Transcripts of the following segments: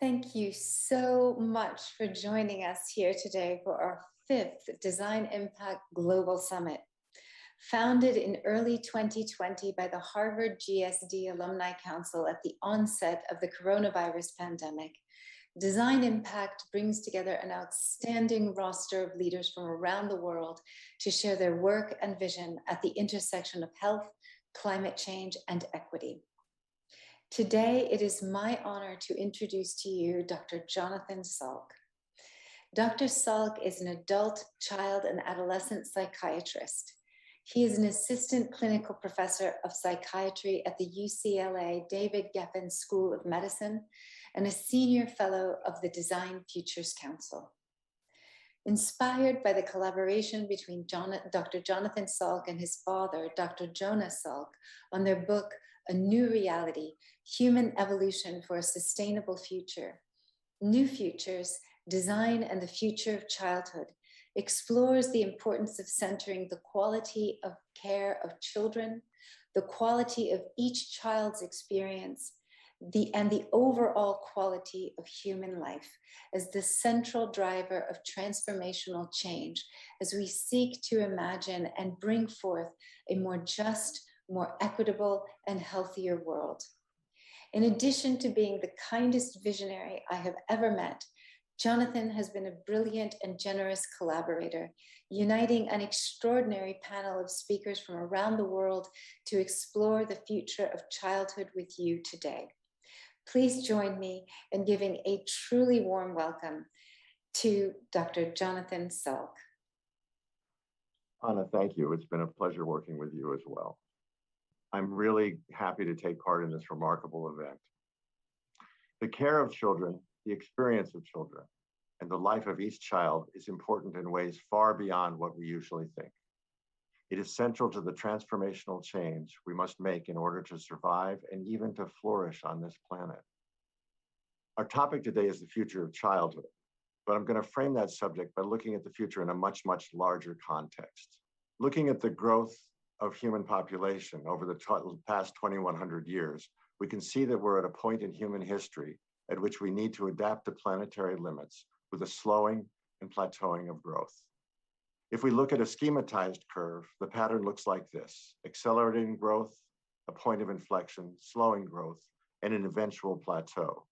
Thank you so much for joining us here today for our 5th Design Impact Global Summit. Founded in early 2020 by the Harvard GSD Alumni Council at the onset of the coronavirus pandemic, Design Impact brings together an outstanding roster of leaders from around the world to share their work and vision at the intersection of health, climate change, and equity. Today, it is my honor to introduce to you Dr. Jonathan Salk. Dr. Salk is an adult, child, and adolescent psychiatrist. He is an assistant clinical professor of psychiatry at the UCLA David Geffen School of Medicine and a senior fellow of the Design Futures Council. Inspired by the collaboration between Dr. Jonathan Salk and his father, Dr. Jonas Salk, on their book, A New Reality, Human Evolution for a Sustainable Future, New Futures, Design and the Future of Childhood, explores the importance of centering the quality of care of children, the quality of each child's experience, and the overall quality of human life as the central driver of transformational change as we seek to imagine and bring forth a more just, more equitable, and healthier world. In addition to being the kindest visionary I have ever met, Jonathan has been a brilliant and generous collaborator, uniting an extraordinary panel of speakers from around the world to explore the future of childhood with you today. Please join me in giving a truly warm welcome to Dr. Jonathan Salk. Anna, thank you. It's been a pleasure working with you as well. I'm really happy to take part in this remarkable event. The care of children, the experience of children, and the life of each child is important in ways far beyond what we usually think. It is central to the transformational change we must make in order to survive and even to flourish on this planet. Our topic today is the future of childhood, but I'm going to frame that subject by looking at the future in a much, much larger context. Looking at the growth of human population over the past 2,100 years, we can see that we're at a point in human history at which we need to adapt to planetary limits with a slowing and plateauing of growth. If we look at a schematized curve, the pattern looks like this: accelerating growth, a point of inflection, slowing growth, and an eventual plateau.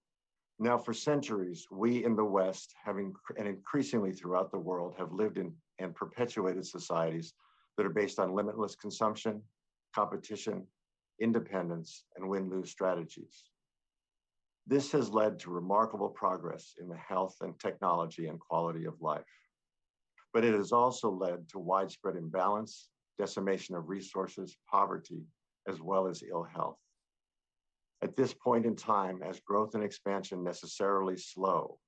Now, for centuries, we in the West, and increasingly throughout the world, have lived in and perpetuated societies that are based on limitless consumption, competition, independence, and win-lose strategies. This has led to remarkable progress in the health and technology and quality of life. But it has also led to widespread imbalance, decimation of resources, poverty, as well as ill health. At this point in time, as growth and expansion necessarily slow,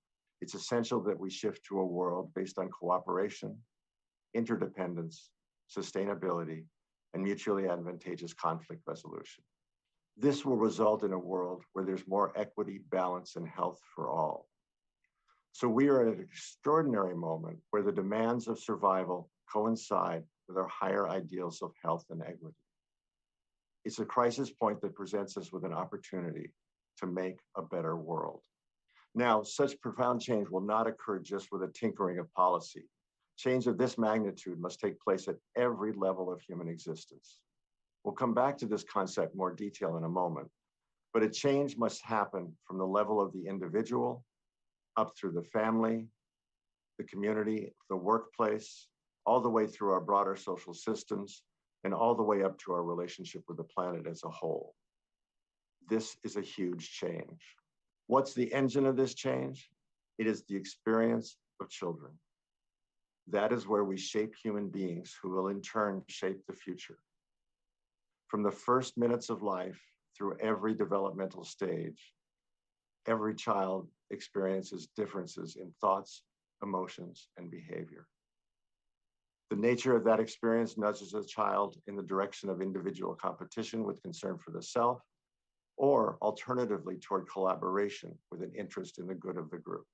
it's essential that we shift to a world based on cooperation, interdependence, sustainability, and mutually advantageous conflict resolution. This will result in a world where there's more equity, balance, and health for all. So we are at an extraordinary moment where the demands of survival coincide with our higher ideals of health and equity. It's a crisis point that presents us with an opportunity to make a better world. Now, such profound change will not occur just with a tinkering of policy. Change of this magnitude must take place at every level of human existence. We'll come back to this concept in more detail in a moment, but a change must happen from the level of the individual, up through the family, the community, the workplace, all the way through our broader social systems, and all the way up to our relationship with the planet as a whole. This is a huge change. What's the engine of this change? It is the experience of children. That is where we shape human beings who will in turn shape the future. From the first minutes of life through every developmental stage, every child experiences differences in thoughts, emotions, and behavior. The nature of that experience nudges a child in the direction of individual competition with concern for the self, or alternatively toward collaboration with an interest in the good of the group.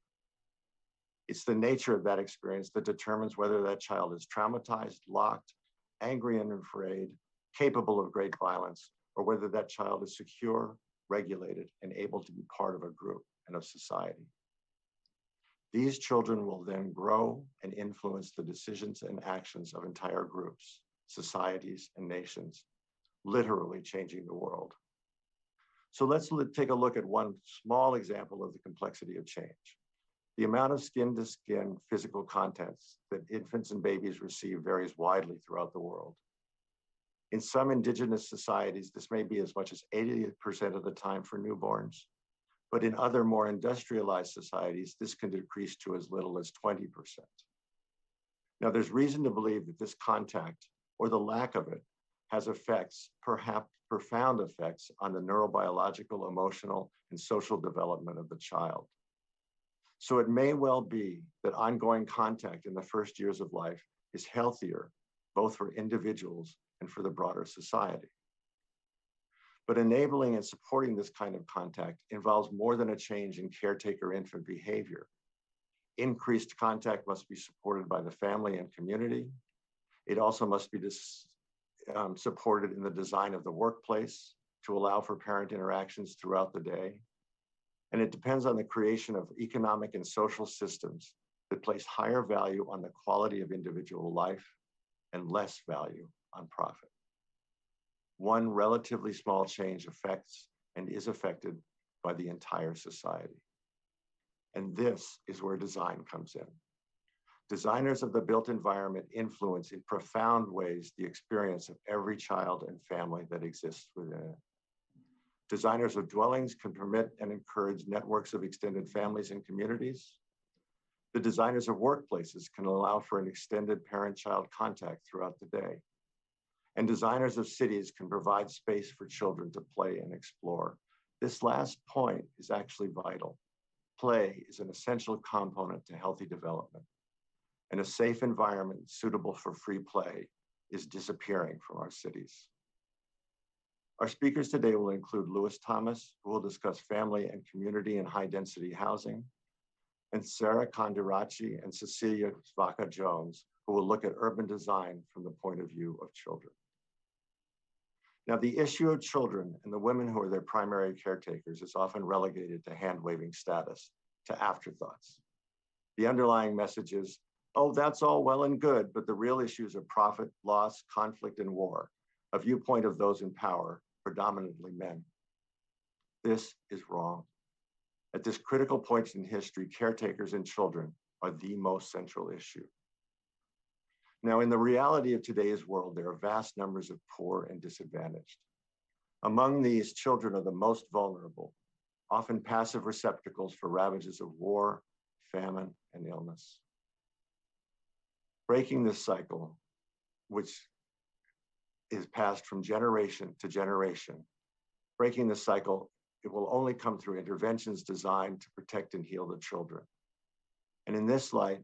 It's the nature of that experience that determines whether that child is traumatized, locked, angry and afraid, capable of great violence, or whether that child is secure, regulated, and able to be part of a group and of society. These children will then grow and influence the decisions and actions of entire groups, societies, and nations, literally changing the world. So let's take a look at one small example of the complexity of change. The amount of skin-to-skin physical contacts that infants and babies receive varies widely throughout the world. In some indigenous societies, this may be as much as 80% of the time for newborns, but in other more industrialized societies, this can decrease to as little as 20%. Now, there's reason to believe that this contact, or the lack of it, has effects, perhaps profound effects, on the neurobiological, emotional, and social development of the child. So it may well be that ongoing contact in the first years of life is healthier, both for individuals and for the broader society. But enabling and supporting this kind of contact involves more than a change in caretaker-infant behavior. Increased contact must be supported by the family and community. It also must be supported in the design of the workplace to allow for parent interactions throughout the day. And it depends on the creation of economic and social systems that place higher value on the quality of individual life and less value on profit. One relatively small change affects and is affected by the entire society. And this is where design comes in. Designers of the built environment influence in profound ways the experience of every child and family that exists within it. Designers of dwellings can permit and encourage networks of extended families and communities. The designers of workplaces can allow for an extended parent-child contact throughout the day. And designers of cities can provide space for children to play and explore. This last point is actually vital. Play is an essential component to healthy development. And a safe environment suitable for free play is disappearing from our cities. Our speakers today will include Lewis Thomas, who will discuss family and community and high-density housing, and Sarah Kondirachi and Cecilia Vaca-Jones, who will look at urban design from the point of view of children. Now, the issue of children and the women who are their primary caretakers is often relegated to hand-waving status, to afterthoughts. The underlying message is, oh, that's all well and good, but the real issues are profit, loss, conflict, and war, a viewpoint of those in power, predominantly men. This is wrong. At this critical point in history, caretakers and children are the most central issue. Now, in the reality of today's world, there are vast numbers of poor and disadvantaged. Among these, children are the most vulnerable, often passive receptacles for ravages of war, famine, and illness. Breaking this cycle, which is passed from generation to generation, breaking this cycle, it will only come through interventions designed to protect and heal the children. And in this light,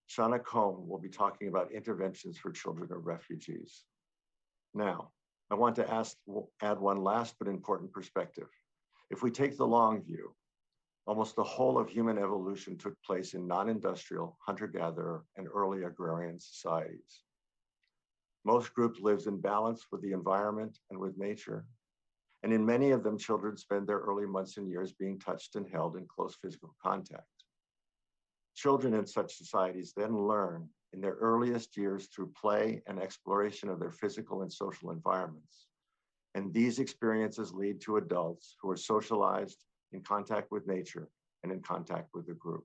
SHANA Cohn will be talking about interventions for children of refugees. Now, I want to add one last but important perspective. If we take the long view, almost the whole of human evolution took place in non-industrial, hunter-gatherer, and early agrarian societies. Most groups lived in balance with the environment and with nature. And in many of them, children spend their early months and years being touched and held in close physical contact. Children in such societies then learn in their earliest years through play and exploration of their physical and social environments. And these experiences lead to adults who are socialized in contact with nature and in contact with the group.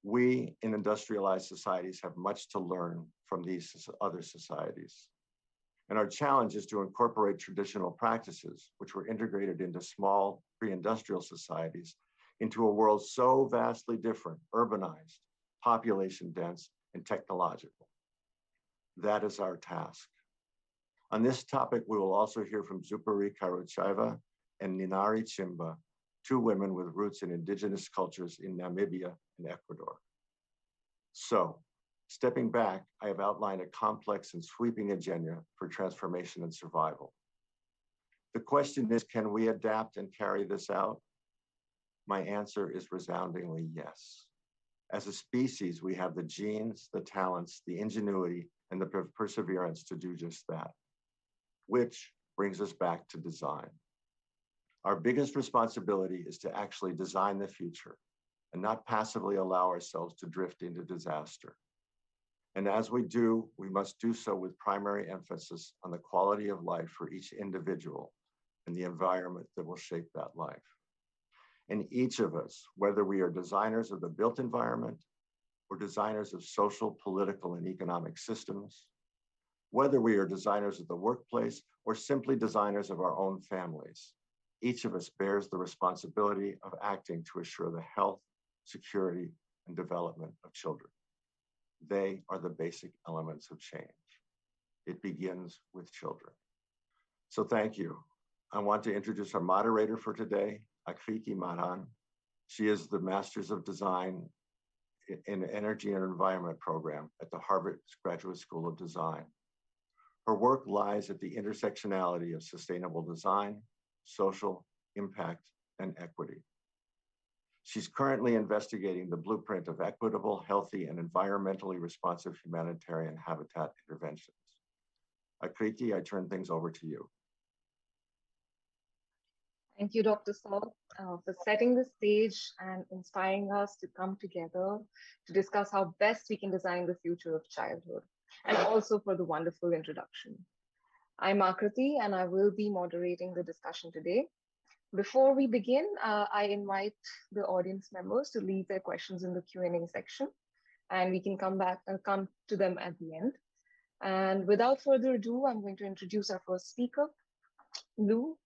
We in industrialized societies have much to learn from these other societies. And our challenge is to incorporate traditional practices, which were integrated into small pre-industrial societies, into a world so vastly different, urbanized, population dense, and technological. That is our task. On this topic, we will also hear from Theophary Karicheva and Ninari Chimba, two women with roots in indigenous cultures in Namibia and Ecuador. So, stepping back, I have outlined a complex and sweeping agenda for transformation and survival. The question is, can we adapt and carry this out? My answer is resoundingly yes. As a species, we have the genes, the talents, the ingenuity, and the perseverance to do just that, which brings us back to design. Our biggest responsibility is to actually design the future and not passively allow ourselves to drift into disaster. And as we do, we must do so with primary emphasis on the quality of life for each individual and the environment that will shape that life. And each of us, whether we are designers of the built environment or designers of social, political, and economic systems, whether we are designers of the workplace or simply designers of our own families, each of us bears the responsibility of acting to assure the health, security, and development of children. They are the basic elements of change. It begins with children. So thank you. I want to introduce our moderator for today, Akriti Maran. She is the Masters of Design in Energy and Environment program at the Harvard Graduate School of Design. Her work lies at the intersectionality of sustainable design, social impact, and equity. She's currently investigating the blueprint of equitable, healthy, and environmentally responsive humanitarian habitat interventions. Akriti, I turn things over to you. Thank you, Dr. Salk, for setting the stage and inspiring us to come together to discuss how best we can design the future of childhood, and also for the wonderful introduction. I'm Akriti, and I will be moderating the discussion today. Before we begin, I invite the audience members to leave their questions in the Q&A section, and we can come to them at the end. And without further ado, I'm going to introduce our first speaker. Lou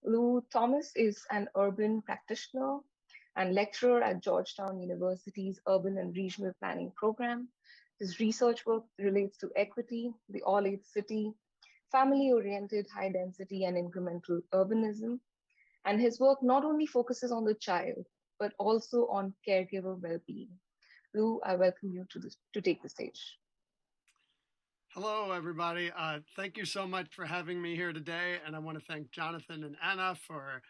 Thomas is an urban practitioner and lecturer at Georgetown University's Urban and Regional Planning program. His research work relates to equity, the all-age city, family-oriented high density and incremental urbanism. And his work not only focuses on the child, but also on caregiver well-being. Lou, I welcome you to take the stage. Hello, everybody. Thank you so much for having me here today. And I want to thank Jonathan and Anna for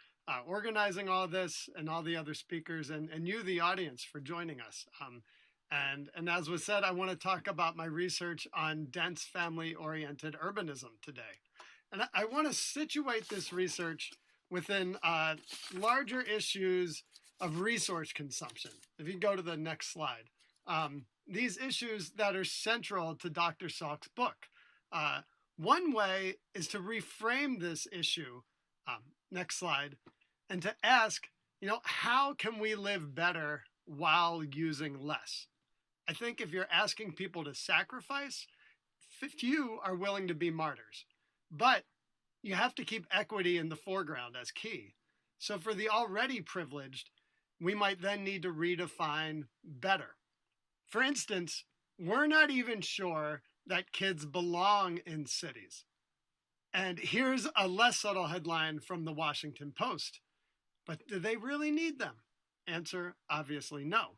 organizing all this, and all the other speakers, and you, the audience, for joining us. And as was said, I want to talk about my research on dense family-oriented urbanism today. And I want to situate this research within larger issues of resource consumption. If you go to the next slide. These issues that are central to Dr. Salk's book. One way is to reframe this issue, next slide, and to ask, how can we live better while using less? I think if you're asking people to sacrifice, few are willing to be martyrs. But you have to keep equity in the foreground as key. So for the already privileged, we might then need to redefine better. For instance, we're not even sure that kids belong in cities. And here's a less subtle headline from the Washington Post. But do they really need them? Answer, obviously no.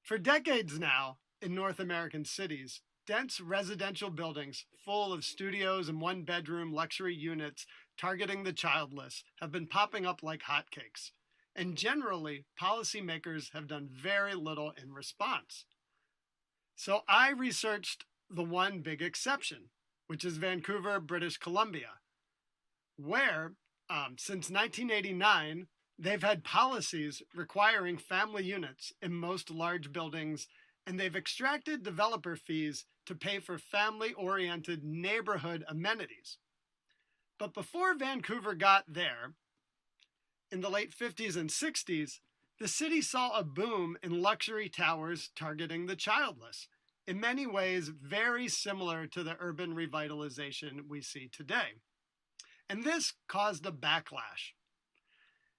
For decades now, in North American cities, dense residential buildings full of studios and one-bedroom luxury units targeting the childless have been popping up like hotcakes. And generally, policymakers have done very little in response. So I researched the one big exception, which is Vancouver, British Columbia, where since 1989, they've had policies requiring family units in most large buildings, and they've extracted developer fees to pay for family-oriented neighborhood amenities. But before Vancouver got there, in the late 50s and 60s, the city saw a boom in luxury towers targeting the childless, in many ways very similar to the urban revitalization we see today. And this caused a backlash.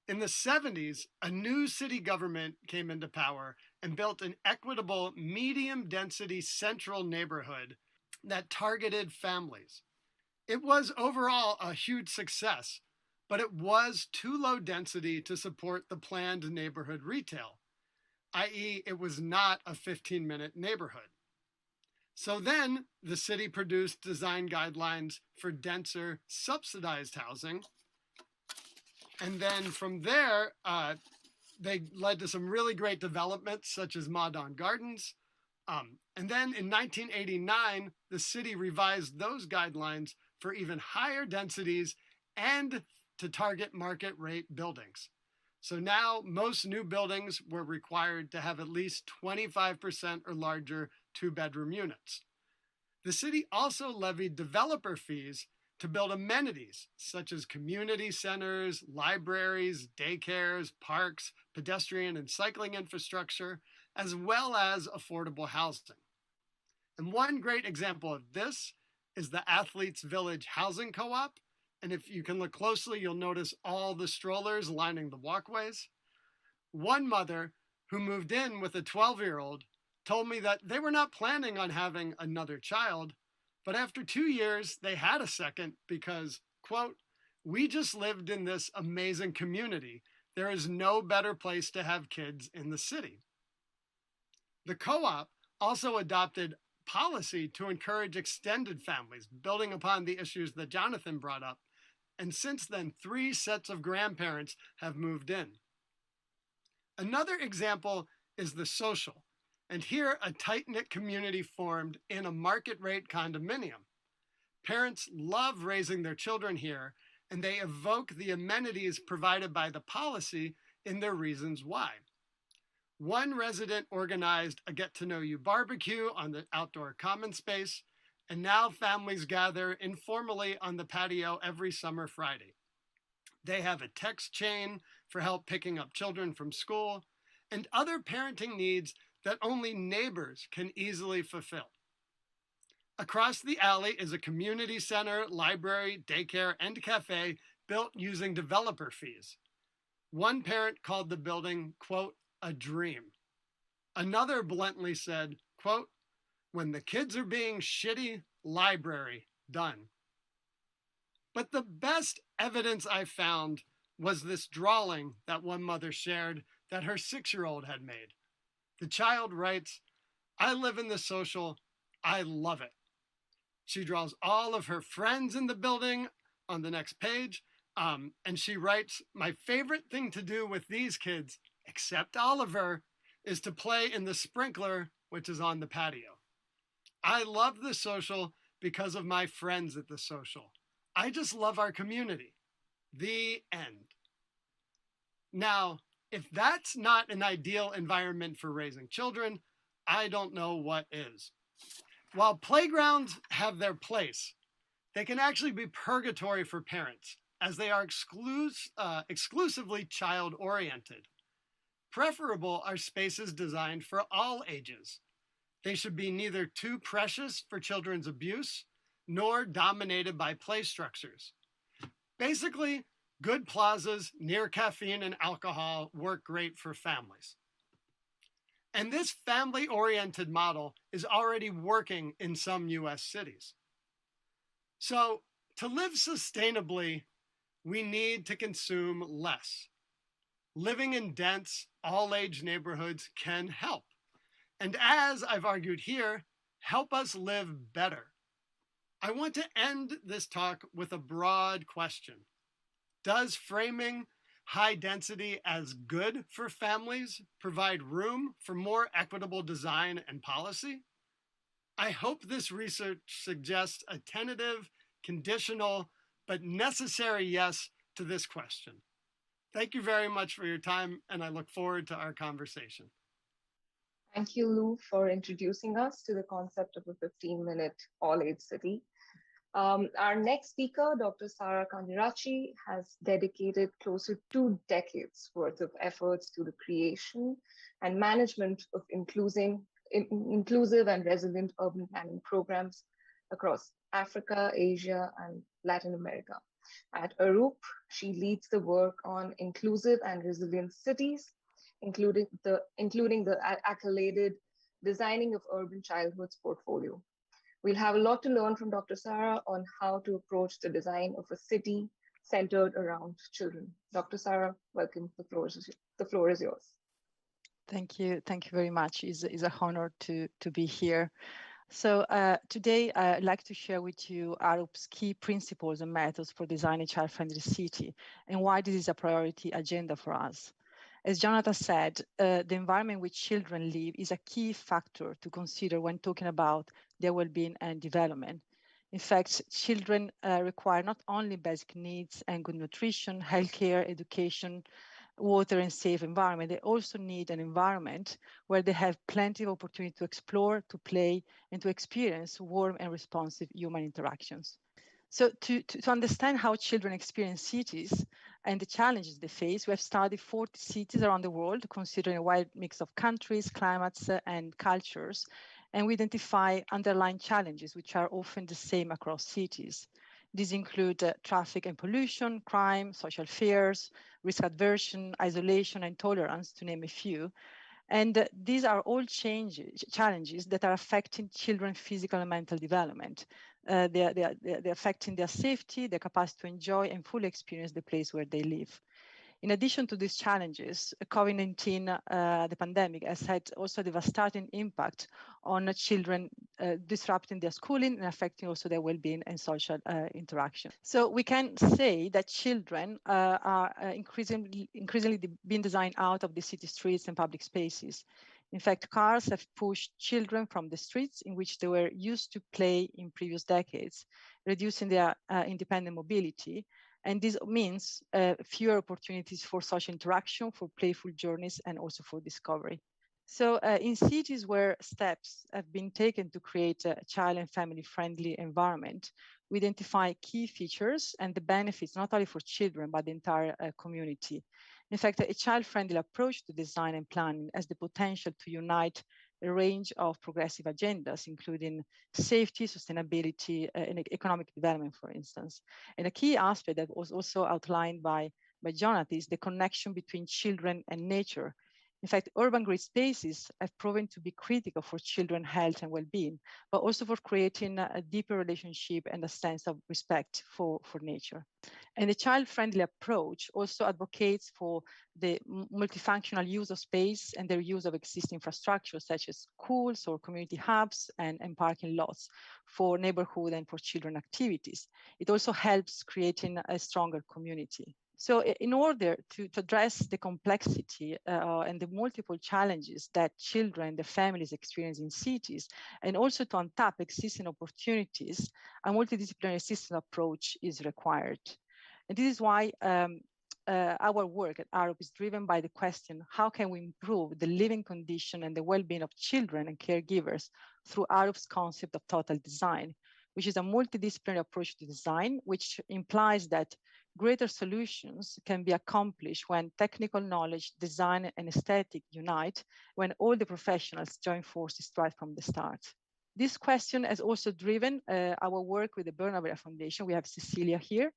In the 70s, a new city government came into power and built an equitable, medium-density central neighborhood that targeted families. It was overall a huge success, but it was too low density to support the planned neighborhood retail, i.e., it was not a 15-minute neighborhood. So then the city produced design guidelines for denser, subsidized housing. And then from there, they led to some really great developments, such as Madon Gardens. And then in 1989, the city revised those guidelines for even higher densities and to target market rate buildings. So now most new buildings were required to have at least 25% or larger 2-bedroom units. The city also levied developer fees to build amenities such as community centers, libraries, daycares, parks, pedestrian and cycling infrastructure, as well as affordable housing. And one great example of this is the Athletes Village Housing Co-op. And if you can look closely, you'll notice all the strollers lining the walkways. One mother who moved in with a 12-year-old told me that they were not planning on having another child, but after 2 years, they had a second because, quote, "We just lived in this amazing community. There is no better place to have kids in the city." The co-op also adopted policy to encourage extended families, building upon the issues that Jonathan brought up. And since then, 3 sets of grandparents have moved in. Another example is the social. And here, a tight-knit community formed in a market-rate condominium. Parents love raising their children here, and they evoke the amenities provided by the policy in their reasons why. One resident organized a get-to-know-you barbecue on the outdoor common space, and now families gather informally on the patio every summer Friday. They have a text chain for help picking up children from school, and other parenting needs that only neighbors can easily fulfill. Across the alley is a community center, library, daycare, and cafe built using developer fees. One parent called the building, quote, "a dream." Another bluntly said, quote, "when the kids are being shitty, library, done." But the best evidence I found was this drawing that one mother shared that her 6-year-old had made. The child writes, "I live in the social. I love it." She draws all of her friends in the building on the next page, and she writes, "My favorite thing to do with these kids, except Oliver, is to play in the sprinkler, which is on the patio. I love the social because of my friends at the social. I just love our community." The end. Now, if that's not an ideal environment for raising children, I don't know what is. While playgrounds have their place, they can actually be purgatory for parents, as they are exclusively child-oriented. Preferable are spaces designed for all ages. They should be neither too precious for children's abuse, nor dominated by play structures. Basically, good plazas near caffeine and alcohol work great for families. And this family-oriented model is already working in some US cities. So to live sustainably, we need to consume less. Living in dense, all-age neighborhoods can help. And as I've argued here, help us live better. I want to end this talk with a broad question. Does framing high density as good for families provide room for more equitable design and policy? I hope this research suggests a tentative, conditional, but necessary yes to this question. Thank you very much for your time, and I look forward to our conversation. Thank you, Lou, for introducing us to the concept of a 15-minute all-age city. Our next speaker, Dr. Sara Karicheva, has dedicated close to 2 decades worth of efforts to the creation and management of inclusive and resilient urban planning programs across Africa, Asia, and Latin America. At Arup, she leads the work on inclusive and resilient cities, including the accoladed Designing of Urban Childhoods portfolio. We'll have a lot to learn from Dr. Sara on how to approach the design of a city centered around children. Dr. Sara, welcome. The floor is yours. Thank you. Thank you very much. It's an honor to be here. So today, I'd like to share with you Arup's key principles and methods for designing a child-friendly city and why this is a priority agenda for us. As Jonathan said, the environment in which children live is a key factor to consider when talking about their well-being and development. In fact, children require not only basic needs and good nutrition, healthcare, education, water and safe environment, they also need an environment where they have plenty of opportunity to explore, to play, and to experience warm and responsive human interactions. So to understand how children experience cities and the challenges they face, we have studied 40 cities around the world, considering a wide mix of countries, climates, and cultures. And we identify underlying challenges, which are often the same across cities. These include traffic and pollution, crime, social fears, risk aversion, isolation, and tolerance, to name a few. And these are all challenges that are affecting children's physical and mental development. They're affecting their safety, their capacity to enjoy and fully experience the place where they live. In addition to these challenges, COVID-19, the pandemic, has had also a devastating impact on children, disrupting their schooling and affecting also their well-being and social interaction. So we can say that children are increasingly being designed out of the city streets and public spaces. In fact, cars have pushed children from the streets in which they were used to play in previous decades, reducing their independent mobility. And this means fewer opportunities for social interaction, for playful journeys, and also for discovery. So in cities where steps have been taken to create a child and family-friendly environment, we identify key features and the benefits not only for children, but the entire community. In fact, a child-friendly approach to design and planning has the potential to unite a range of progressive agendas, including safety, sustainability, and economic development, for instance. And a key aspect that was also outlined by Jonathan is the connection between children and nature. In fact, urban green spaces have proven to be critical for children's health and well-being, but also for creating a deeper relationship and a sense of respect for nature. And the child-friendly approach also advocates for the multifunctional use of space and their use of existing infrastructure, such as schools or community hubs and parking lots for neighborhood and for children activities. It also helps creating a stronger community. So in order to address the complexity and the multiple challenges that children and their families experience in cities, and also to untap existing opportunities, a multidisciplinary system approach is required. And this is why our work at ARUP is driven by the question, how can we improve the living condition and the well-being of children and caregivers through ARUP's concept of total design, which is a multidisciplinary approach to design, which implies that greater solutions can be accomplished when technical knowledge, design, and aesthetic unite, when all the professionals join forces right from the start. This question has also driven our work with the Bernabé Foundation. We have Cecilia here,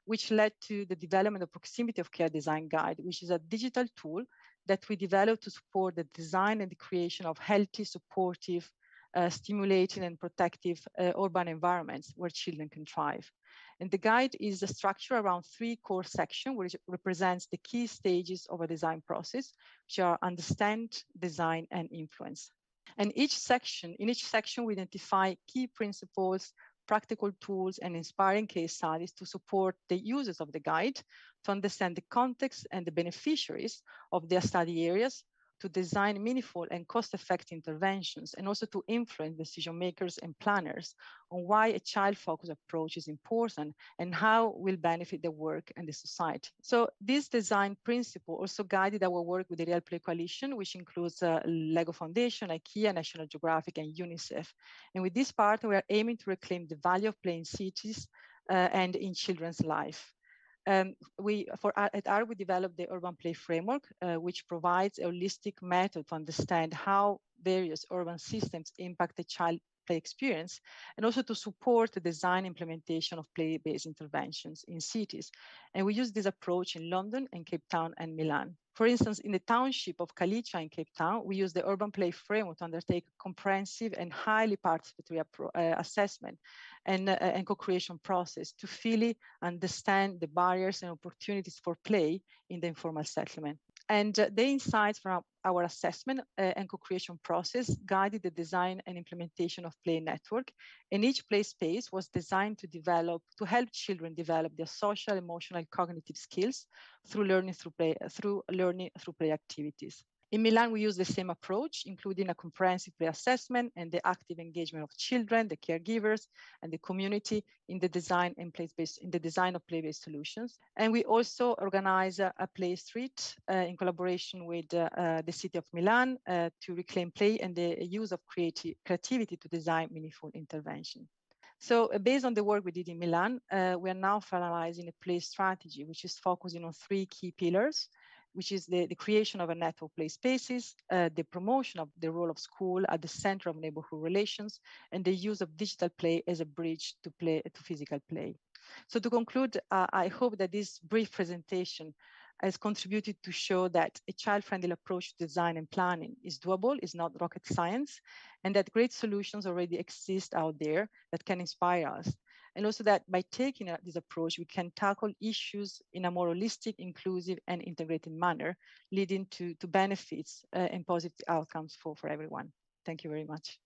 which led to the development of Proximity of Care Design Guide, which is a digital tool that we developed to support the design and the creation of healthy, supportive, stimulating and protective urban environments where children can thrive. And the guide is structured around 3 core sections, which represents the key stages of a design process, which are understand, design, and influence. And in each section, we identify key principles, practical tools, and inspiring case studies to support the users of the guide to understand the context and the beneficiaries of their study areas, to design meaningful and cost-effective interventions, and also to influence decision makers and planners on why a child-focused approach is important and how it will benefit the work and the society. So this design principle also guided our work with the Real Play Coalition, which includes Lego Foundation, IKEA, National Geographic, and UNICEF. And with this partner, we are aiming to reclaim the value of play in cities and in children's life. At ARUP, we developed the Urban Play Framework, which provides a holistic method to understand how various urban systems impact the child play experience, and also to support the design implementation of play-based interventions in cities. And we use this approach in London and Cape Town and Milan. For instance, in the township of Kalicha in Cape Town, we use the Urban Play Framework to undertake a comprehensive and highly participatory assessment and co-creation process to fully understand the barriers and opportunities for play in the informal settlement. And the insights from our assessment and co-creation process guided the design and implementation of Play Network. And each play space was designed to help children develop their social, emotional, cognitive skills through learning through play activities. In Milan, we use the same approach, including a comprehensive pre-assessment and the active engagement of children, the caregivers, and the community in the design and of play-based solutions. And we also organize a play street in collaboration with the city of Milan to reclaim play and the use of creativity to design meaningful intervention. So based on the work we did in Milan, we are now finalizing a play strategy, which is focusing on 3 key pillars, which is the creation of a network play spaces, the promotion of the role of school at the center of neighborhood relations, and the use of digital play as a bridge to physical play. So to conclude, I hope that this brief presentation has contributed to show that a child-friendly approach to design and planning is doable, is not rocket science, and that great solutions already exist out there that can inspire us. And also that by taking this approach, we can tackle issues in a more holistic, inclusive, and integrated manner, leading to benefits and positive outcomes for everyone. Thank you very much.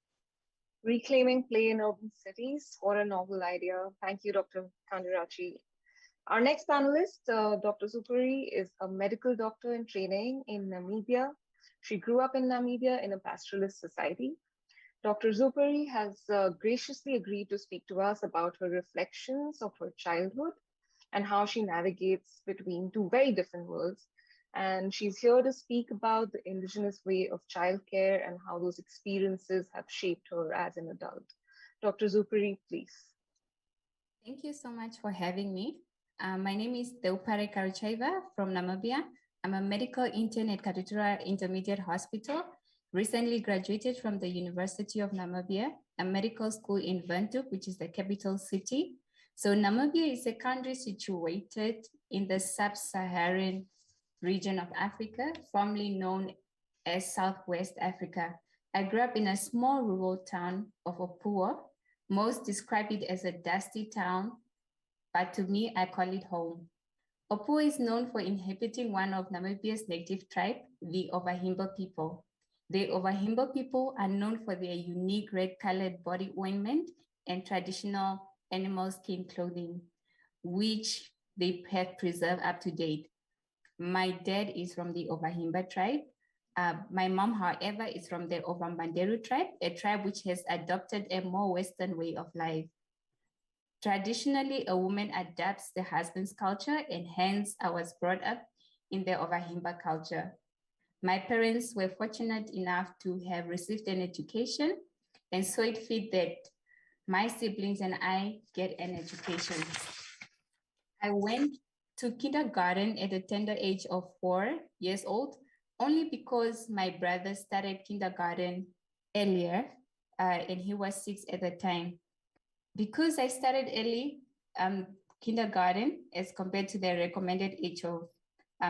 Reclaiming play in urban cities, what a novel idea. Thank you, Dr. Kandirachi. Our next panelist, Dr. Theophary, is a medical doctor in training in Namibia. She grew up in Namibia in a pastoralist society. Dr. Theophary has graciously agreed to speak to us about her reflections of her childhood and how she navigates between 2 very different worlds. And she's here to speak about the indigenous way of childcare and how those experiences have shaped her as an adult. Dr. Theophary, please. Thank you so much for having me. My name is Theophary Karicheva from Namibia. I'm a medical intern at Katutura Intermediate Hospital. Recently graduated from the University of Namibia, a medical school in Windhoek, which is the capital city. So Namibia is a country situated in the sub-Saharan region of Africa, formerly known as Southwest Africa. I grew up in a small rural town of Opuwo. Most describe it as a dusty town, but to me, I call it home. Opuwo is known for inhabiting one of Namibia's native tribe, the Ovahimba people. The Ovahimba people are known for their unique red-colored body ointment and traditional animal skin clothing, which they have preserved up to date. My dad is from the Ovahimba tribe. My mom, however, is from the Ovambanderu tribe, a tribe which has adopted a more Western way of life. Traditionally, a woman adapts the husband's culture, and hence I was brought up in the Ovahimba culture. My parents were fortunate enough to have received an education, and so it fit that my siblings and I get an education. I went to kindergarten at the tender age of 4 years old, only because my brother started kindergarten earlier, and he was 6 at the time. Because I started early kindergarten as compared to the recommended age of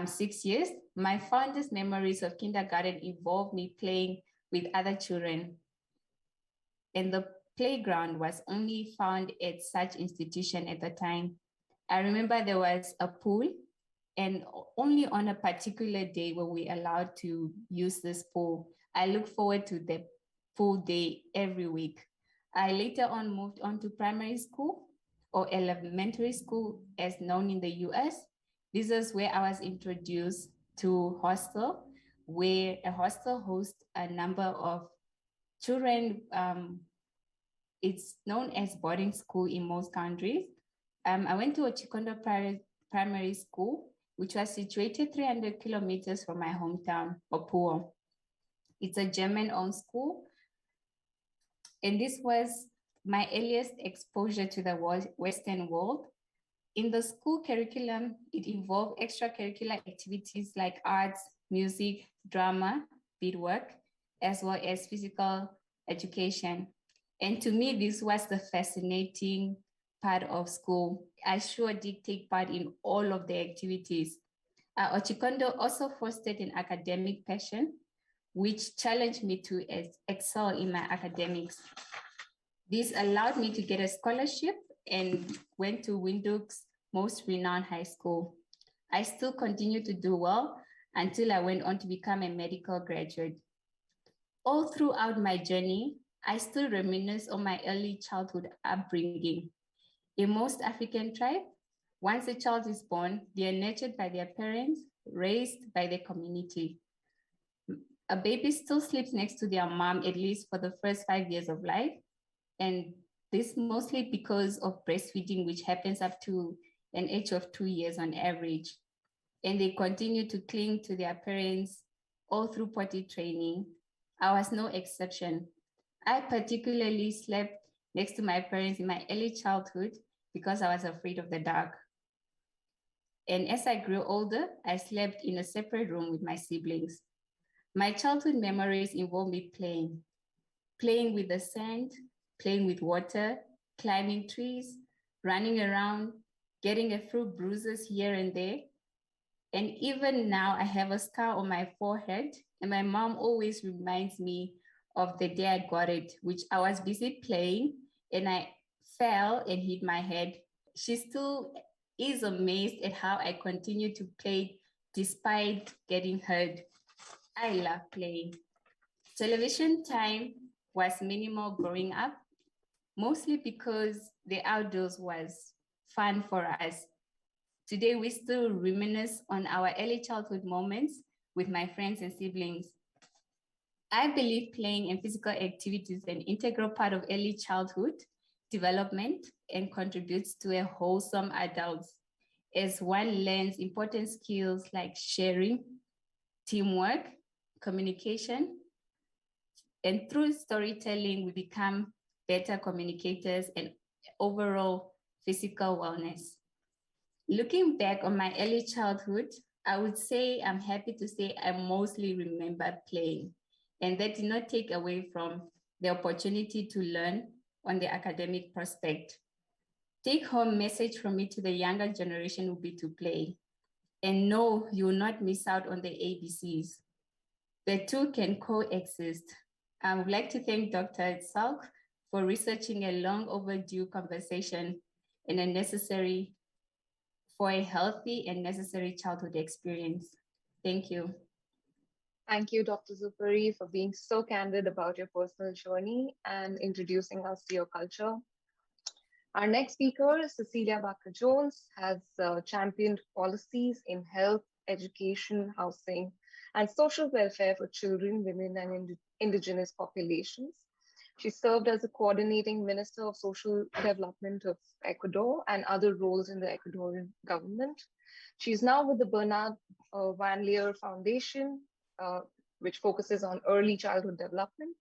6 years, my fondest memories of kindergarten involved me playing with other children. And the playground was only found at such institution at the time. I remember there was a pool, and only on a particular day were we allowed to use this pool. I look forward to the pool day every week. I later on moved on to primary school, or elementary school as known in the US. This is where I was introduced to hostel, where a hostel hosts a number of children. It's known as boarding school in most countries. I went to Ochikondo Primary School, which was situated 300 kilometers from my hometown, Opuwo. It's a German-owned school. And this was my earliest exposure to the Western world. In the school curriculum, it involved extracurricular activities like arts, music, drama, beadwork, as well as physical education. And to me, this was the fascinating part of school. I sure did take part in all of the activities. Ochikondo also fostered an academic passion, which challenged me to excel in my academics. This allowed me to get a scholarship and went to Windhoek's most renowned high school. I still continue to do well until I went on to become a medical graduate. All throughout my journey, I still reminisce on my early childhood upbringing. In most African tribes, once a child is born, they are nurtured by their parents, raised by the community. A baby still sleeps next to their mom, at least for the first 5 years of life. And this mostly because of breastfeeding, which happens up to an age of 2 years on average. And they continue to cling to their parents all through potty training. I was no exception. I particularly slept next to my parents in my early childhood because I was afraid of the dark. And as I grew older, I slept in a separate room with my siblings. My childhood memories involve me playing with the sand, playing with water, climbing trees, running around, getting a few bruises here and there. And even now, I have a scar on my forehead, and my mom always reminds me of the day I got it, which I was busy playing, and I fell and hit my head. She still is amazed at how I continue to play despite getting hurt. I love playing. Television time was minimal growing up, mostly because the outdoors was fun for us. Today, we still reminisce on our early childhood moments with my friends and siblings. I believe playing and physical activity is an integral part of early childhood development and contributes to a wholesome adult, as one learns important skills like sharing, teamwork, communication, and through storytelling, we become better communicators and overall physical wellness. Looking back on my early childhood, I would say I'm happy to say I mostly remember playing, and that did not take away from the opportunity to learn on the academic prospect. Take-home message from me to the younger generation would be to play. And no, you will not miss out on the ABCs. The two can coexist. I would like to thank Dr. Salk for researching a long overdue conversation and for a healthy and necessary childhood experience. Thank you. Thank you, Dr. Theophary, for being so candid about your personal journey and introducing us to your culture. Our next speaker, Cecilia Barker-Jones, has championed policies in health, education, housing, and social welfare for children, women, and indigenous populations. She served as a coordinating minister of social development of Ecuador and other roles in the Ecuadorian government. She's now with the Bernard Van Leer Foundation, which focuses on early childhood development.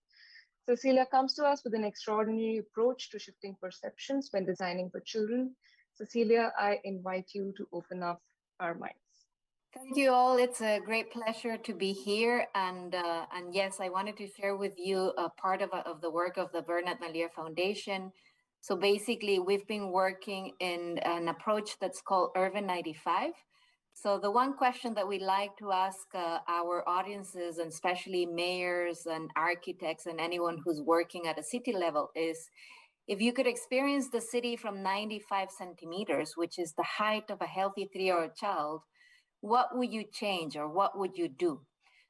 Cecilia comes to us with an extraordinary approach to shifting perceptions when designing for children. Cecilia, I invite you to open up our minds. Thank you all. It's a great pleasure to be here. And yes, I wanted to share with you a part of the work of the Bernard Van Leer Foundation. So basically, we've been working in an approach that's called Irvine 95. So the one question that we like to ask our audiences, and especially mayors and architects and anyone who's working at a city level, is if you could experience the city from 95 centimeters, which is the height of a healthy 3-year-old child, what would you change or what would you do?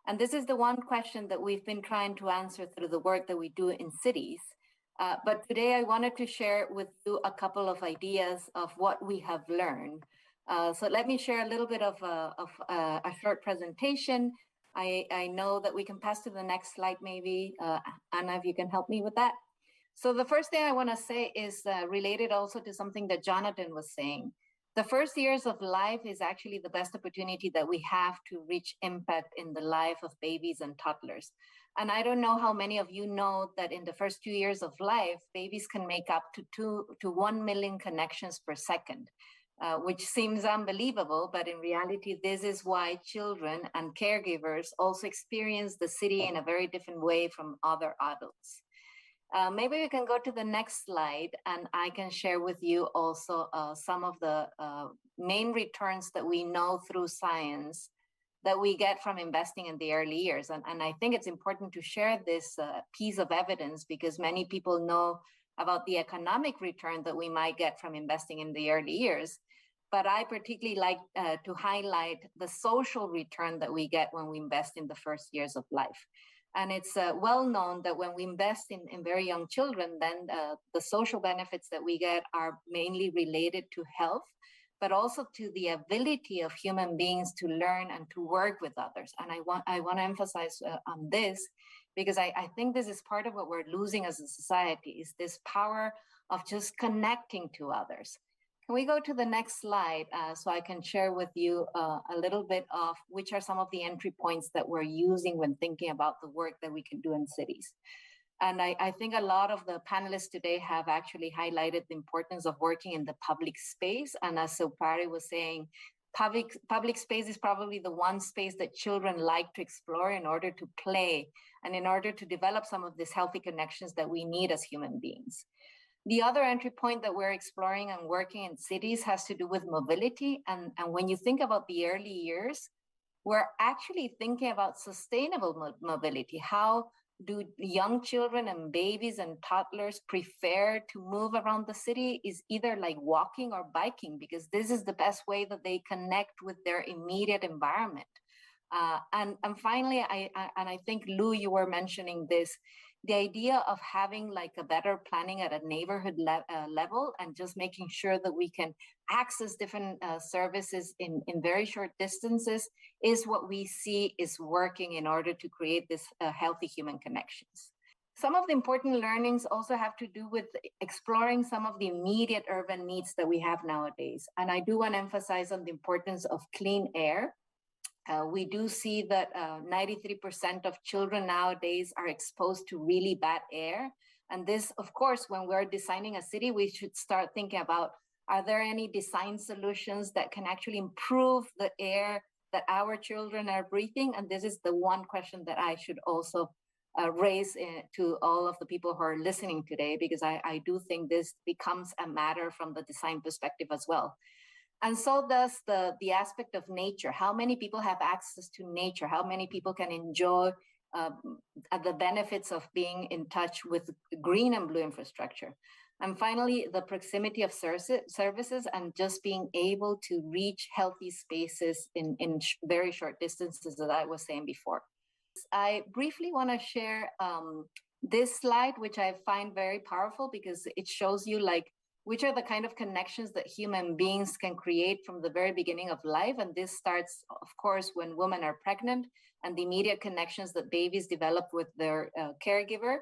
And this is the one question that we've been trying to answer through the work that we do in cities. But today I wanted to share with you a couple of ideas of what we have learned. So let me share a little bit of a short presentation. I know that we can pass to the next slide maybe. Anna, if you can help me with that. So the first thing I want to say is related also to something that Jonathan was saying. The first years of life is actually the best opportunity that we have to reach impact in the life of babies and toddlers. And I don't know how many of you know that in the first 2 years of life, babies can make up to 1 million connections per second, which seems unbelievable, but in reality, this is why children and caregivers also experience the city in a very different way from other adults. Maybe we can go to the next slide and I can share with you also some of the main returns that we know through science that we get from investing in the early years. And I think it's important to share this piece of evidence because many people know about the economic return that we might get from investing in the early years. But I particularly like to highlight the social return that we get when we invest in the first years of life. And it's well known that when we invest in very young children, then the social benefits that we get are mainly related to health, but also to the ability of human beings to learn and to work with others. And I want to emphasize on this, because I think this is part of what we're losing as a society, is this power of just connecting to others. Can we go to the next slide so I can share with you a little bit of which are some of the entry points that we're using when thinking about the work that we can do in cities. And I think a lot of the panelists today have actually highlighted the importance of working in the public space. And as Theophary was saying, public space is probably the one space that children like to explore in order to play and in order to develop some of these healthy connections that we need as human beings. The other entry point that we're exploring and working in cities has to do with mobility. And when you think about the early years, we're actually thinking about sustainable mobility. How do young children and babies and toddlers prefer to move around the city? Is either like walking or biking, because this is the best way that they connect with their immediate environment. And finally, I think, Lou, you were mentioning this, the idea of having like a better planning at a neighborhood level and just making sure that we can access different services in very short distances is what we see is working in order to create this healthy human connections. Some of the important learnings also have to do with exploring some of the immediate urban needs that we have nowadays. And I do want to emphasize on the importance of clean air. We do see that 93% of children nowadays are exposed to really bad air. And this, of course, when we're designing a city, we should start thinking about, are there any design solutions that can actually improve the air that our children are breathing? And this is the one question that I should also raise to all of the people who are listening today, because I do think this becomes a matter from the design perspective as well. And so does the aspect of nature. How many people have access to nature? How many people can enjoy the benefits of being in touch with green and blue infrastructure? And finally, the proximity of services and just being able to reach healthy spaces in very short distances that I was saying before. I briefly want to share this slide, which I find very powerful because it shows you like which are the kind of connections that human beings can create from the very beginning of life. And this starts, of course, when women are pregnant and the immediate connections that babies develop with their caregiver,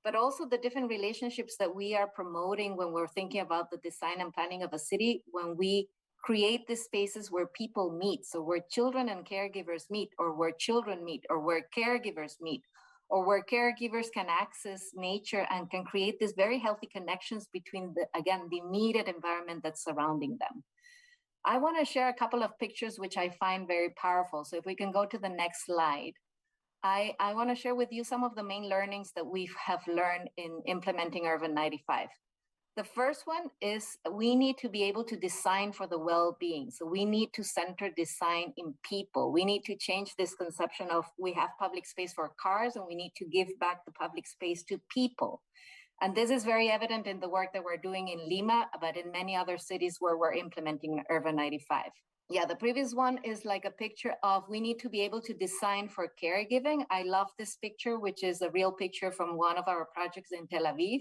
but also the different relationships that we are promoting when we're thinking about the design and planning of a city, when we create these spaces where people meet. So where children and caregivers meet, or where children meet, or where caregivers meet, or where caregivers can access nature and can create these very healthy connections between, the immediate environment that's surrounding them. I want to share a couple of pictures which I find very powerful. So if we can go to the next slide. I want to share with you some of the main learnings that we have learned in implementing Urban 95. The first one is we need to be able to design for the well-being. So we need to center design in people. We need to change this conception of we have public space for cars and we need to give back the public space to people. And this is very evident in the work that we're doing in Lima, but in many other cities where we're implementing Urban 95. Yeah, the previous one is like a picture of we need to be able to design for caregiving. I love this picture, which is a real picture from one of our projects in Tel Aviv.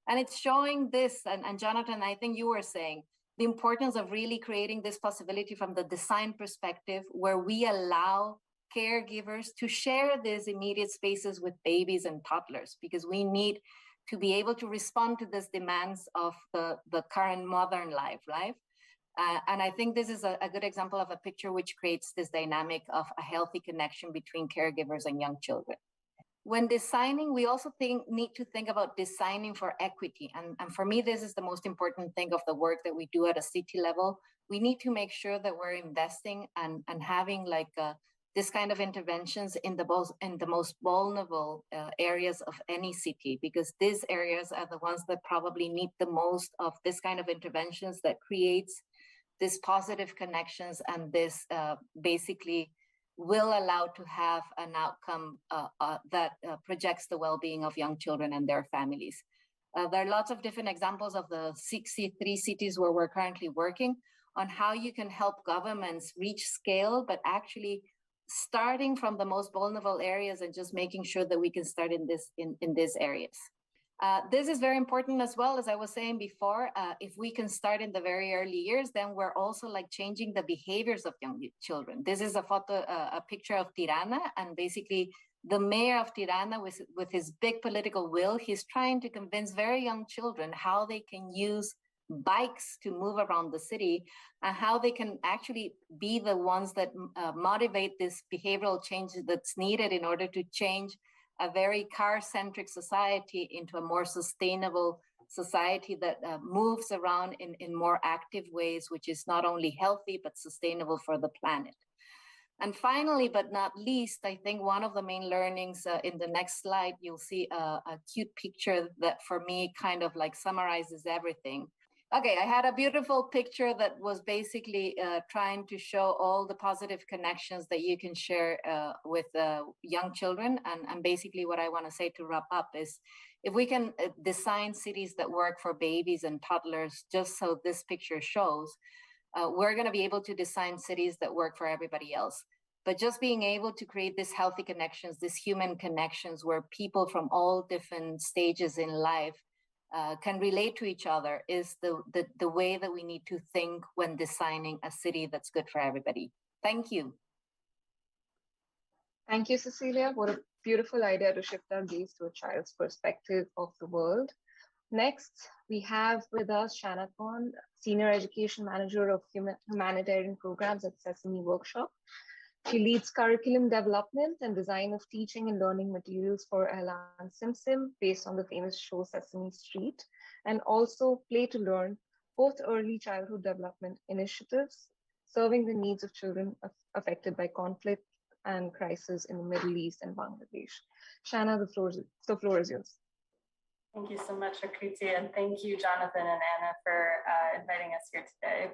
And it's showing this, and Jonathan, I think you were saying, the importance of really creating this possibility from the design perspective where we allow caregivers to share these immediate spaces with babies and toddlers, because we need to be able to respond to these demands of the current modern life, right? And I think this is a good example of a picture which creates this dynamic of a healthy connection between caregivers and young children. When designing, we also need to think about designing for equity. And for me, this is the most important thing of the work that we do at a city level. We need to make sure that we're investing and having like this kind of interventions in the most vulnerable areas of any city, because these areas are the ones that probably need the most of this kind of interventions that creates this positive connections and this basically will allow to have an outcome that projects the well-being of young children and their families. There are lots of different examples of the 63 cities where we're currently working on how you can help governments reach scale, but actually starting from the most vulnerable areas and just making sure that we can start in these areas. This is very important as well, as I was saying before. If we can start in the very early years, then we're also like changing the behaviors of young children. This is a photo, a picture of Tirana, and basically the mayor of Tirana, with his big political will, he's trying to convince very young children how they can use bikes to move around the city and how they can actually be the ones that motivate this behavioral change that's needed in order to change a very car-centric society into a more sustainable society that moves around in more active ways, which is not only healthy, but sustainable for the planet. And finally, but not least, I think one of the main learnings in the next slide, you'll see a cute picture that for me kind of like summarizes everything. Okay, I had a beautiful picture that was basically trying to show all the positive connections that you can share with young children. And basically what I want to say to wrap up is, if we can design cities that work for babies and toddlers, just so this picture shows, we're going to be able to design cities that work for everybody else. But just being able to create these healthy connections, these human connections where people from all different stages in life can relate to each other is the way that we need to think when designing a city that's good for everybody. Thank you. Thank you, Cecilia. What a beautiful idea to shift our gaze to a child's perspective of the world. Next, we have with us SHANA Khan, Senior Education Manager of Humanitarian Programs at Sesame Workshop. She leads curriculum development and design of teaching and learning materials for Ella and Simpson based on the famous show Sesame Street, and also Play to Learn, both early childhood development initiatives serving the needs of children affected by conflict and crisis in the Middle East and Bangladesh. SHANA, the floor is yours. Thank you so much, Akriti, and thank you, Jonathan and Anna, for inviting us here today.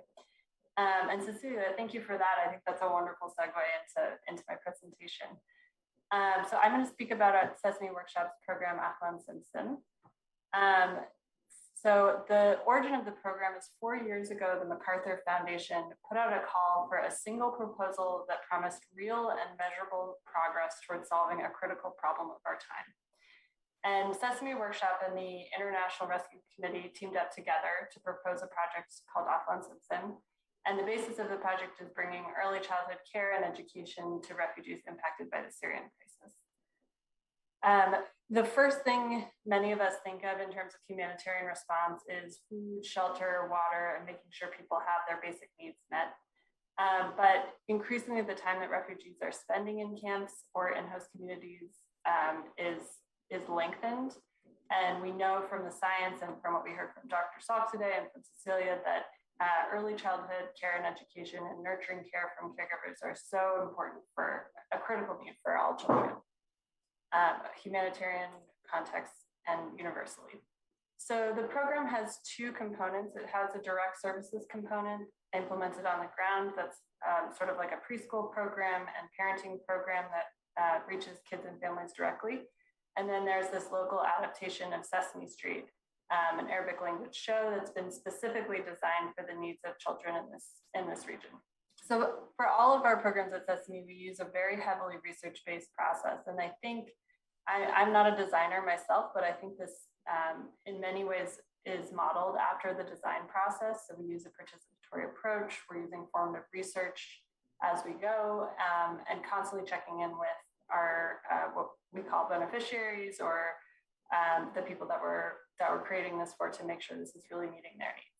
And Cecilia, thank you for that. I think that's a wonderful segue into my presentation. So I'm going to speak about our Sesame Workshop's program, Athlan Simpson. So the origin of the program is 4 years ago, the MacArthur Foundation put out a call for a single proposal that promised real and measurable progress towards solving a critical problem of our time. And Sesame Workshop and the International Rescue Committee teamed up together to propose a project called Athlan Simpson. And the basis of the project is bringing early childhood care and education to refugees impacted by the Syrian crisis. The first thing many of us think of in terms of humanitarian response is food, shelter, water, and making sure people have their basic needs met. But increasingly, the time that refugees are spending in camps or in host communities is lengthened. And we know from the science and from what we heard from Dr. Salk today and from Cecilia that early childhood care and education and nurturing care from caregivers are so important for a critical need for all children, humanitarian context and universally. So the program has two components. It has a direct services component implemented on the ground that's sort of like a preschool program and parenting program that reaches kids and families directly. And then there's this local adaptation of Sesame Street, an Arabic language show that's been specifically designed for the needs of children in this region. So for all of our programs at Sesame, we use a very heavily research-based process. And I think, I'm not a designer myself, but I think this in many ways is modeled after the design process. So we use a participatory approach. We're using formative research as we go and constantly checking in with our, what we call beneficiaries or the people that we're creating this for to make sure this is really meeting their needs.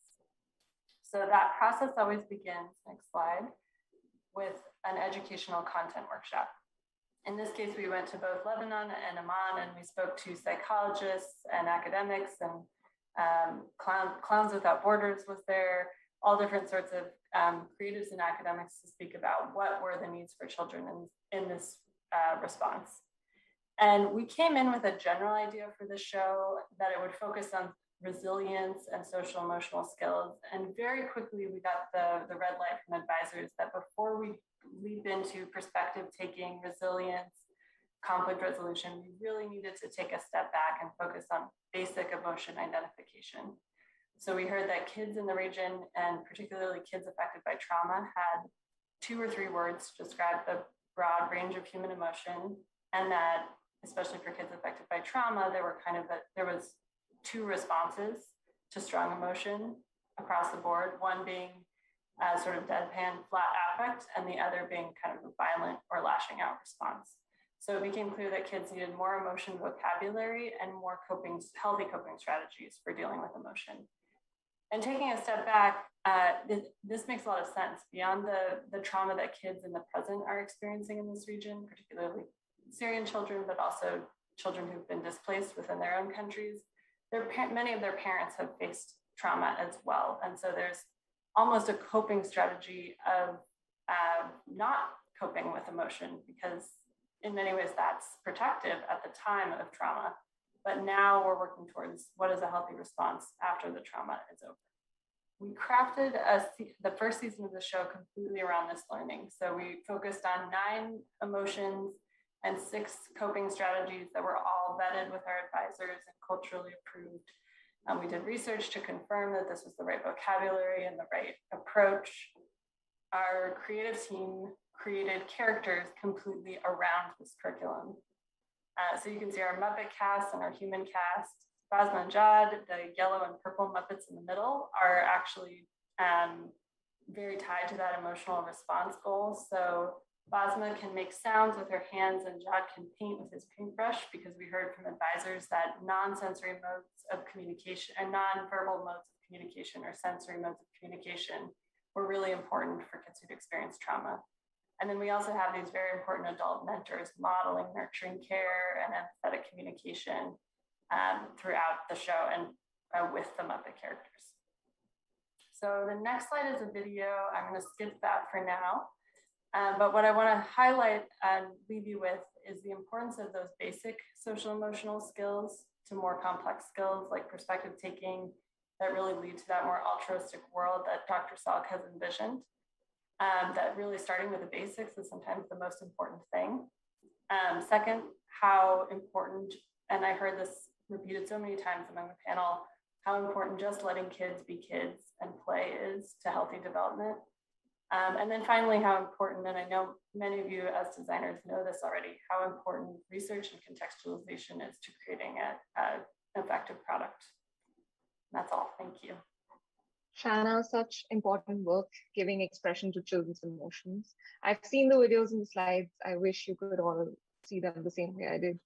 So that process always begins, next slide, with an educational content workshop. In this case, we went to both Lebanon and Amman, and we spoke to psychologists and academics, and Clowns Without Borders was there, all different sorts of creatives and academics to speak about what were the needs for children in this response. And we came in with a general idea for the show that it would focus on resilience and social emotional skills. And very quickly, we got the red light from advisors that before we leap into perspective taking, resilience, conflict resolution, we really needed to take a step back and focus on basic emotion identification. So we heard that kids in the region, and particularly kids affected by trauma, had 2 or 3 words to describe the broad range of human emotion, and that especially for kids affected by trauma, there was two responses to strong emotion across the board, one being sort of deadpan, flat affect, and the other being kind of a violent or lashing out response. So it became clear that kids needed more emotion vocabulary and more healthy coping strategies for dealing with emotion. And taking a step back, this makes a lot of sense. Beyond the trauma that kids in the present are experiencing in this region, particularly Syrian children, but also children who've been displaced within their own countries, many of their parents have faced trauma as well. And so there's almost a coping strategy of not coping with emotion, because in many ways that's protective at the time of trauma. But now we're working towards what is a healthy response after the trauma is over. We crafted the first season of the show completely around this learning. So we focused on 9 emotions and 6 coping strategies that were all vetted with our advisors and culturally approved. We did research to confirm that this was the right vocabulary and the right approach. Our creative team created characters completely around this curriculum. So you can see our Muppet cast and our human cast. Basma and Jad, the yellow and purple Muppets in the middle, are actually very tied to that emotional response goal. So Basma can make sounds with her hands and Jad can paint with his paintbrush, because we heard from advisors that non-sensory modes of communication and non-verbal modes of communication or sensory modes of communication were really important for kids who'd experienced trauma. And then we also have these very important adult mentors modeling nurturing care and empathetic communication throughout the show and with the Muppet characters. So the next slide is a video. I'm going to skip that for now. But what I want to highlight and leave you with is the importance of those basic social emotional skills to more complex skills like perspective taking that really lead to that more altruistic world that Dr. Salk has envisioned. That really starting with the basics is sometimes the most important thing. Second, how important, and I heard this repeated so many times among the panel, how important just letting kids be kids and play is to healthy development. And then finally, how important, and I know many of you as designers know this already, how important research and contextualization is to creating an effective product. And that's all, thank you. SHANA, such important work giving expression to children's emotions. I've seen the videos and the slides. I wish you could all see them the same way I did.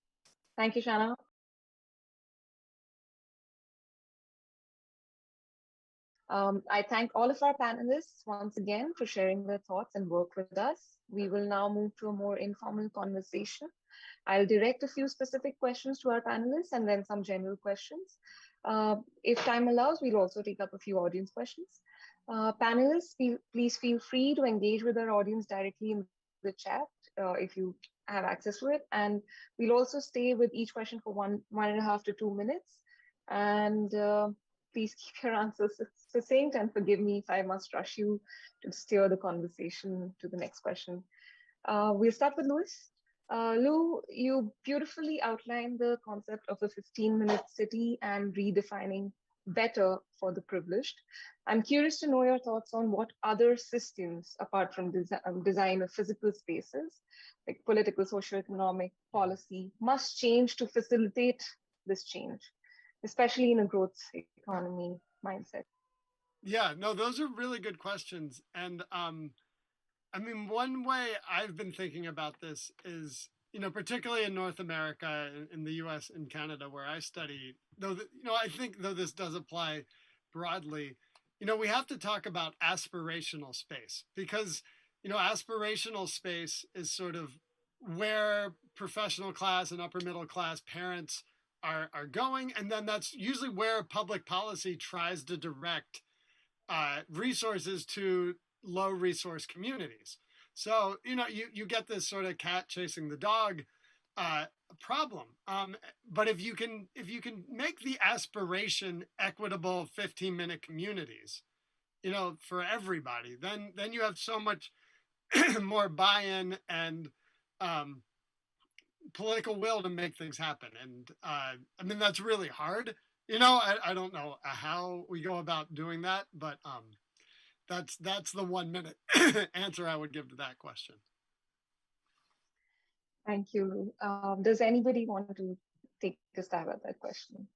Thank you, SHANA. I thank all of our panelists once again for sharing their thoughts and work with us. We will now move to a more informal conversation. I'll direct a few specific questions to our panelists and then some general questions. If time allows, we'll also take up a few audience questions. Panelists, please feel free to engage with our audience directly in the chat if you have access to it. And we'll also stay with each question for 1.5 to 2 minutes. And please keep your answers succinct and forgive me if I must rush you to steer the conversation to the next question. We'll start with Louis. Lou, you beautifully outlined the concept of a 15-minute city and redefining better for the privileged. I'm curious to know your thoughts on what other systems, apart from design of physical spaces, like political, socioeconomic, policy, must change to facilitate this change, especially in a growth economy mindset. Yeah, no, those are really good questions. And I mean, one way I've been thinking about this is, particularly in North America, in the US and Canada, where I study, though, I think though this does apply broadly, we have to talk about aspirational space because, aspirational space is sort of where professional class and upper middle class parents are going. And then that's usually where public policy tries to direct resources to low resource communities. So, you get this sort of cat chasing the dog problem. But if you can make the aspiration equitable 15-minute communities, for everybody, then you have so much more buy-in and political will to make things happen. And I mean, that's really hard. I don't know how we go about doing that, but that's the 1 minute answer I would give to that question. Thank you. Does anybody want to take a stab at that question?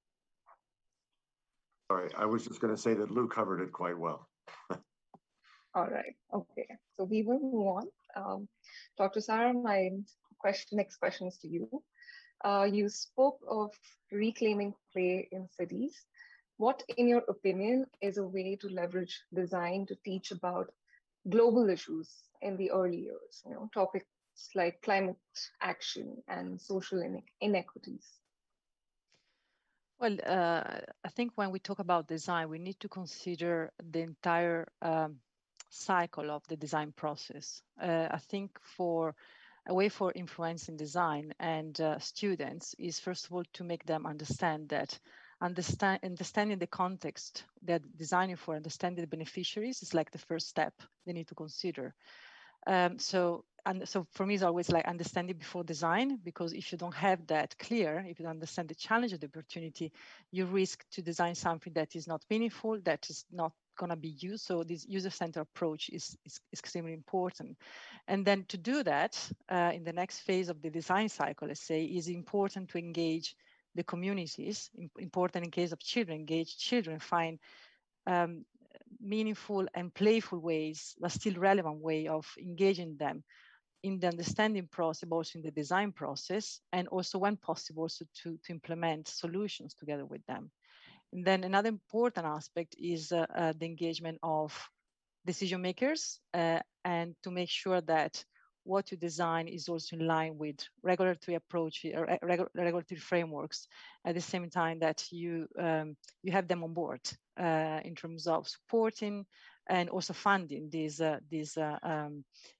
Sorry, I was just going to say that Lou covered it quite well. All right. Okay. So we will move on. Dr. Sarah, my next question is to you. You spoke of reclaiming play in cities. What, in your opinion, is a way to leverage design to teach about global issues in the early years? You know, topics like climate action and social inequities. Well, I think when we talk about design, we need to consider the entire cycle of the design process. I think a way for influencing design and students is, first of all, to make them understand that understanding the context they're designing for, understanding the beneficiaries is like the first step they need to consider. So for me, it's always like understanding before design, because if you don't have that clear, if you don't understand the challenge of the opportunity, you risk to design something that is not meaningful, that is not going to be used. So this user-centered approach is extremely important. And then to do that, in the next phase of the design cycle, let's say, is important to engage the communities. Important in case of children, engage children, find meaningful and playful ways, but still relevant way of engaging them in the understanding process, but also in the design process, and also when possible, also to implement solutions together with them. And then another important aspect is the engagement of decision makers and to make sure that what you design is also in line with regulatory approach or regulatory frameworks, at the same time that you have them on board in terms of supporting and also funding these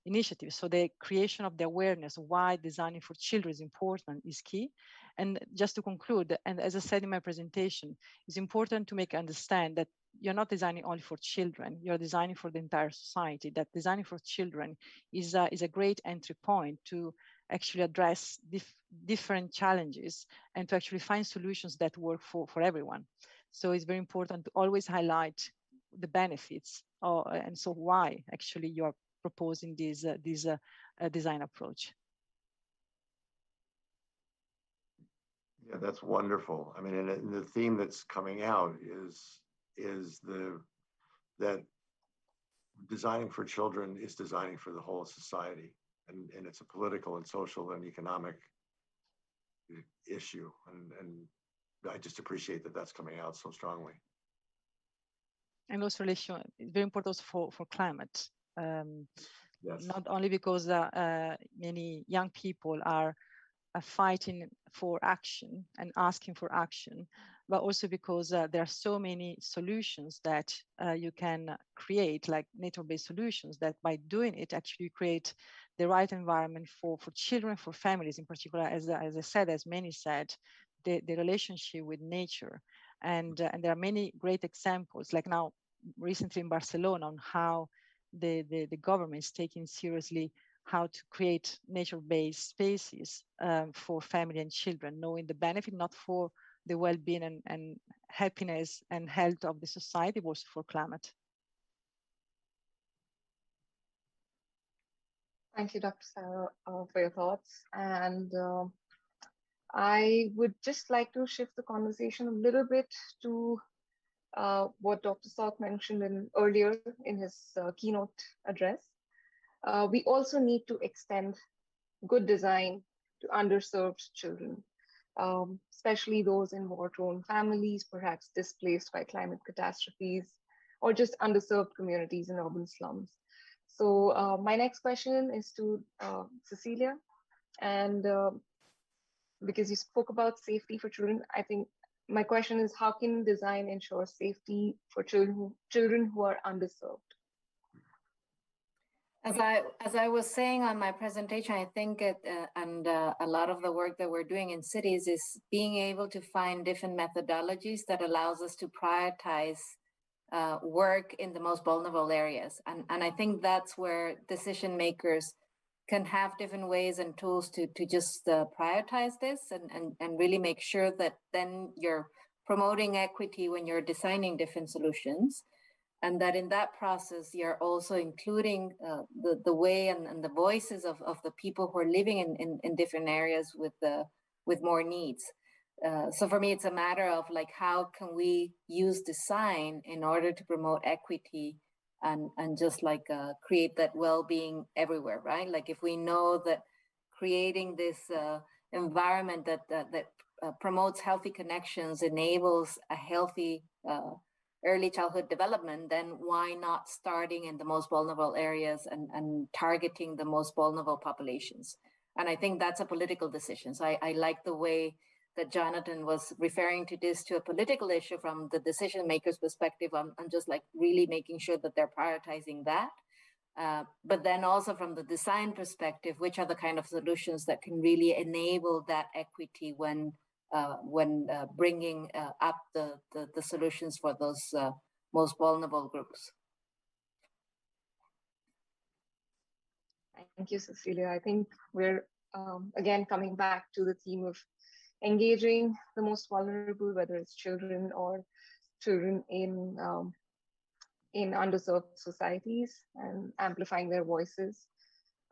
initiatives. So the creation of the awareness of why designing for children is important is key. And just to conclude, and as I said in my presentation, it's important to make understand that you're not designing only for children, you're designing for the entire society, that designing for children is a great entry point to actually address different challenges and to actually find solutions that work for everyone. So it's very important to always highlight the benefits and so why actually you're proposing this design approach. Yeah, that's wonderful. I mean, and the theme that's coming out is that designing for children is designing for the whole society, and it's a political and social and economic issue, and I just appreciate that that's coming out so strongly. And also it's very important for climate. Yes. Not only because many young people are fighting for action and asking for action, but also because there are so many solutions that you can create, like nature-based solutions, that by doing it actually create the right environment for children, for families in particular, as I said, as many said, the relationship with nature. And there are many great examples, like now recently in Barcelona, on how the government is taking seriously how to create nature-based spaces for family and children, knowing the benefit not for the well-being and happiness and health of the society, but also for climate. Thank you, Dr. Sarah, for your thoughts. And I would just like to shift the conversation a little bit to what Dr. Salk mentioned earlier in his keynote address. We also need to extend good design to underserved children, especially those in war-torn families, perhaps displaced by climate catastrophes, or just underserved communities in urban slums. So my next question is to Cecilia, and because you spoke about safety for children, I think my question is, how can design ensure safety for children who are underserved? As I was saying on my presentation, I think a lot of the work that we're doing in cities is being able to find different methodologies that allows us to prioritize work in the most vulnerable areas. And I think that's where decision makers can have different ways and tools to just prioritize this and really make sure that then you're promoting equity when you're designing different solutions. And that in that process, you're also including the way and the voices of the people who are living in different areas with more needs. So for me, it's a matter of like, how can we use design in order to promote equity and just like create that well-being everywhere, right? Like if we know that creating this environment that promotes healthy connections, enables a healthy early childhood development, then why not starting in the most vulnerable areas and targeting the most vulnerable populations? And I think that's a political decision. So I like the way that Jonathan was referring to this to a political issue from the decision maker's perspective on just like really making sure that they're prioritizing that. But then also from the design perspective, which are the kind of solutions that can really enable that equity when bringing up the solutions for those most vulnerable groups. Thank you, Cecilia. I think we're again coming back to the theme of engaging the most vulnerable, whether it's children or children in underserved societies, and amplifying their voices.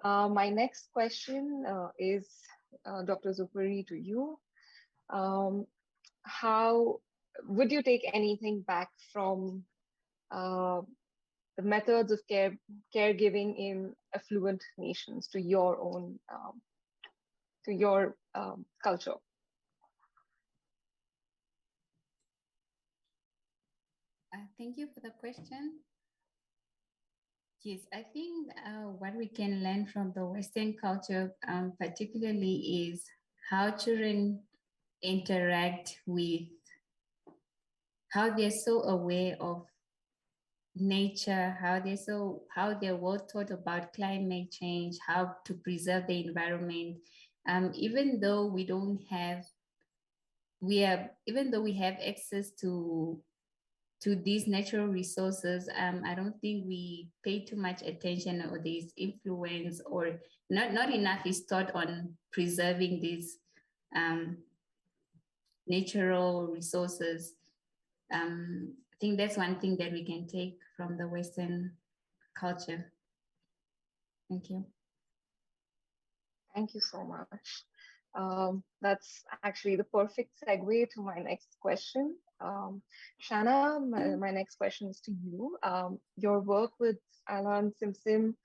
My next question is, Dr. Theophary, to you. How would you take anything back from the methods of caregiving in affluent nations to your own culture? Thank you for the question. Yes, I think what we can learn from the Western culture, particularly, is how children interact with, how they're so aware of nature, how they're well taught about climate change, how to preserve the environment. Even though we have access to these natural resources, I don't think we pay too much attention, or this influence, or not enough is taught on preserving these natural resources. I think that's one thing that we can take from the Western culture. Thank you. Thank you so much. That's actually the perfect segue to my next question. SHANA, my next question is to you. Your work with Alan Simpson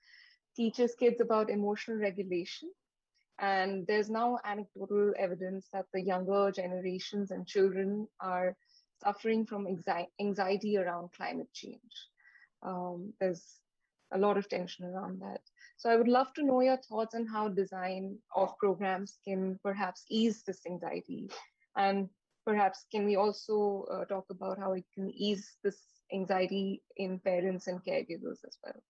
teaches kids about emotional regulation. And there's now anecdotal evidence that the younger generations and children are suffering from anxiety around climate change. There's a lot of tension around that. So I would love to know your thoughts on how design of programs can perhaps ease this anxiety. And perhaps can we also talk about how it can ease this anxiety in parents and caregivers as well?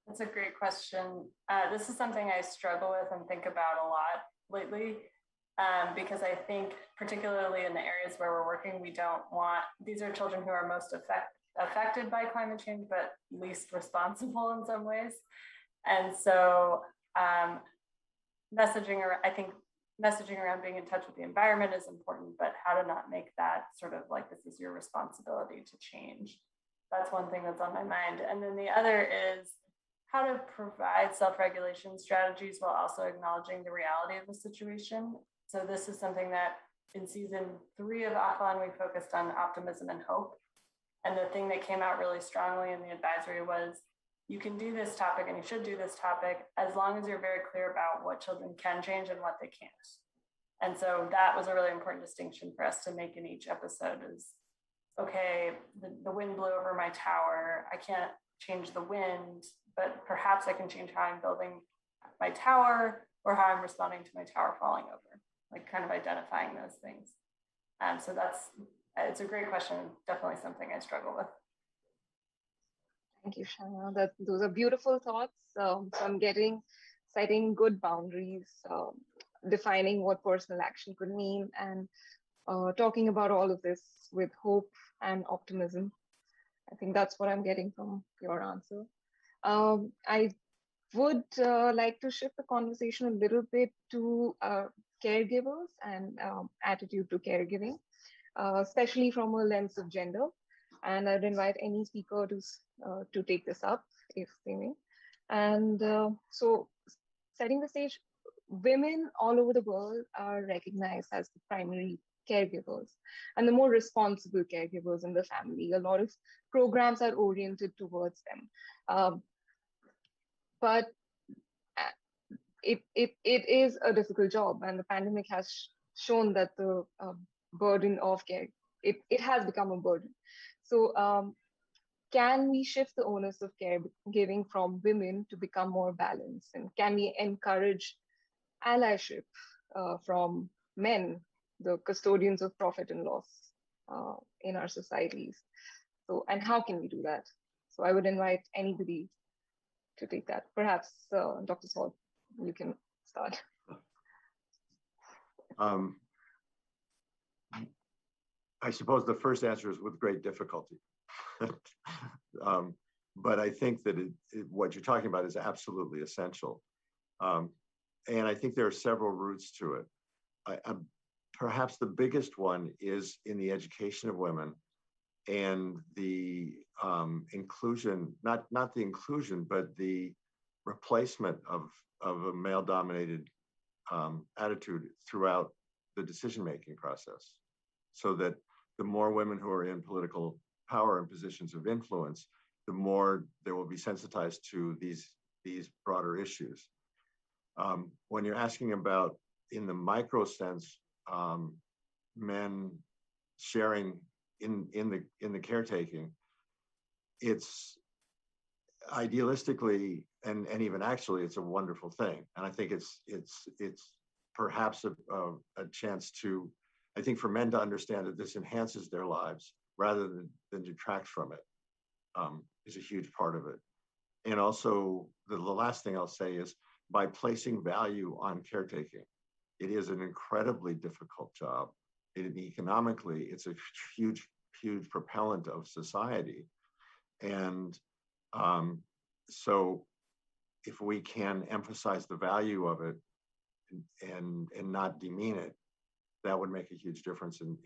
That's a great question. This is something I struggle with and think about a lot lately, because I think particularly in the areas where we're working, these are children who are most affected by climate change, but least responsible in some ways. And so I think messaging around being in touch with the environment is important, but how to not make that sort of like, this is your responsibility to change. That's one thing that's on my mind. And then the other is how to provide self-regulation strategies while also acknowledging the reality of the situation. So this is something that in season 3 of Offline, we focused on optimism and hope. And the thing that came out really strongly in the advisory was, you can do this topic and you should do this topic as long as you're very clear about what children can change and what they can't. And so that was a really important distinction for us to make in each episode is, okay, the wind blew over my tower. I can't change the wind, but perhaps I can change how I'm building my tower or how I'm responding to my tower falling over, like kind of identifying those things. So it's a great question. Definitely something I struggle with. Thank you, SHANA. Those are beautiful thoughts. So I'm setting good boundaries, defining what personal action could mean, and talking about all of this with hope and optimism. I think that's what I'm getting from your answer. I would like to shift the conversation a little bit to caregivers and attitude to caregiving, especially from a lens of gender. And I'd invite any speaker to take this up if they may. And so setting the stage, women all over the world are recognized as the primary caregivers and the more responsible caregivers in the family. A lot of programs are oriented towards them. But it is a difficult job, and the pandemic has shown that the burden of care, it has become a burden. So can we shift the onus of caregiving from women to become more balanced? And can we encourage allyship from men, the custodians of profit and loss in our societies? So, and how can we do that? So I would invite anybody to take that. Perhaps Dr. Salk, you can start. I suppose the first answer is with great difficulty. But I think that what you're talking about is absolutely essential. And I think there are several routes to it. Perhaps the biggest one is in the education of women and the inclusion, not the inclusion, but the replacement of a male-dominated attitude throughout the decision-making process, so that the more women who are in political power and positions of influence, the more they will be sensitized to these broader issues. When you're asking about, in the micro sense, men sharing in the caretaking, it's idealistically and even actually it's a wonderful thing, and I think it's perhaps a chance to, I think, for men to understand that this enhances their lives rather than detracts from it, is a huge part of it. And also the last thing I'll say is, by placing value on caretaking, it is an incredibly difficult job. Economically, it's a huge propellant of society. And so if we can emphasize the value of it and not demean it, that would make a huge difference in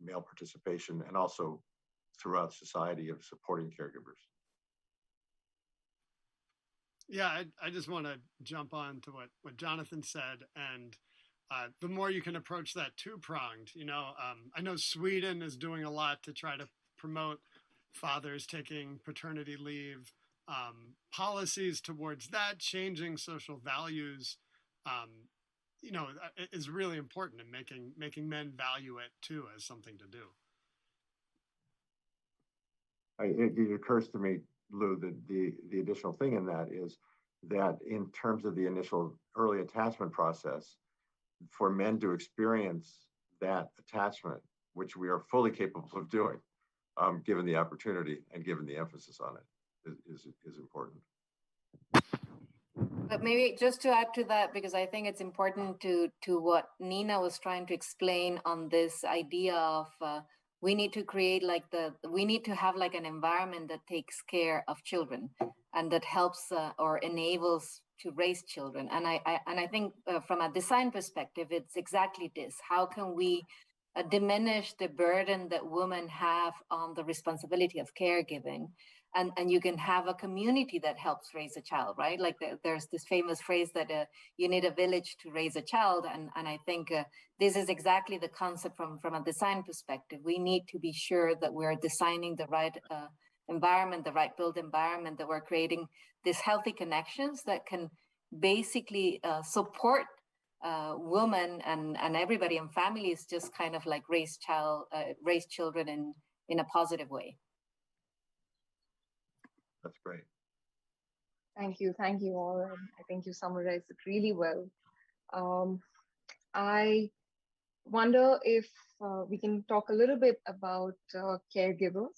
male participation and also throughout society of supporting caregivers. Yeah, I just want to jump on to what Jonathan said, and the more you can approach that two-pronged, I know Sweden is doing a lot to try to promote fathers taking paternity leave, policies towards that, changing social values, is really important in making men value it too as something to do. It occurs to me, Lou, that the additional thing in that is that in terms of the initial early attachment process, for men to experience that attachment, which we are fully capable of doing, given the opportunity and given the emphasis on it, is important. But maybe just to add to that, because I think it's important to what Nina was trying to explain on this idea of we need to create we need to have like an environment that takes care of children and that helps or enables to raise children. And I think from a design perspective, it's exactly this. How can we diminish the burden that women have on the responsibility of caregiving? And you can have a community that helps raise a child, right? Like there's this famous phrase that you need a village to raise a child. And I think this is exactly the concept from a design perspective. We need to be sure that we're designing the right environment, the right built environment, that we're creating these healthy connections that can basically support women and everybody and families, just kind of like raise children in a positive way. That's great. Thank you all. I think you summarized it really well. I wonder if we can talk a little bit about caregivers,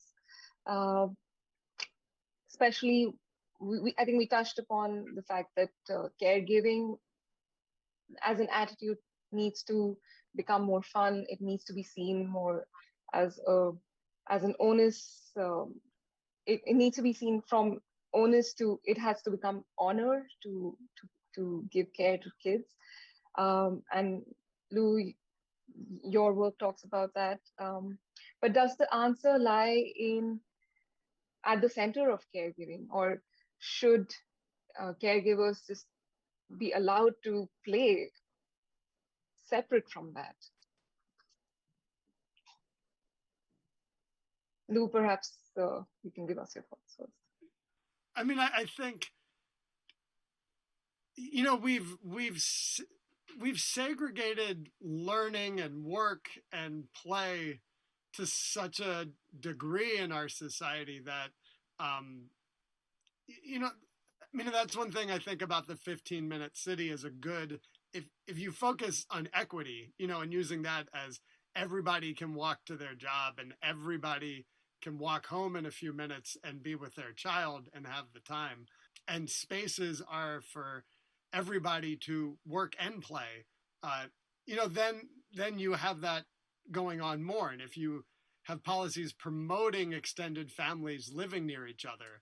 especially I think we touched upon the fact that caregiving as an attitude needs to become more fun. It needs to be seen more as an onus. It needs to be seen from onus to, it has to become honor to give care to kids. And Lou, your work talks about that. But does the answer lie at the center of caregiving, or should caregivers just be allowed to play separate from that. Lou, perhaps you can give us your thoughts first. I mean, I think, you know, we've segregated learning and work and play to such a degree in our society that, you know, I mean, that's one thing I think about the 15-minute city as a good, if you focus on equity, you know, and using that as everybody can walk to their job and everybody can walk home in a few minutes and be with their child and have the time, and spaces are for everybody to work and play, you know, then you have that going on more. And if you have policies promoting extended families living near each other,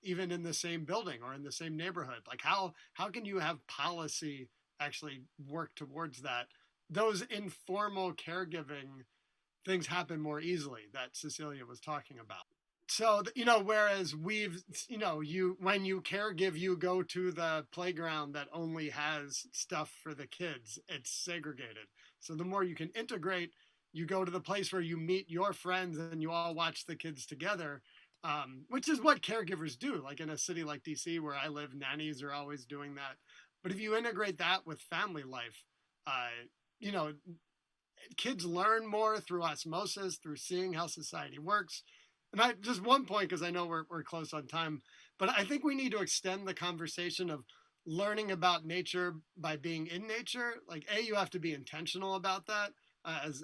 even in the same building or in the same neighborhood, like how can you have policy actually work towards that? Those informal caregiving things happen more easily that Cecilia was talking about. So, you know, whereas we've, you know, when you caregive, you go to the playground that only has stuff for the kids, it's segregated. So the more you can integrate, you go to the place where you meet your friends and you all watch the kids together, which is what caregivers do. Like in a city like DC where I live, nannies are always doing that. But if you integrate that with family life, you know, kids learn more through osmosis, through seeing how society works. And just one point, because I know we're close on time, but I think we need to extend the conversation of learning about nature by being in nature. Like, you have to be intentional about that, as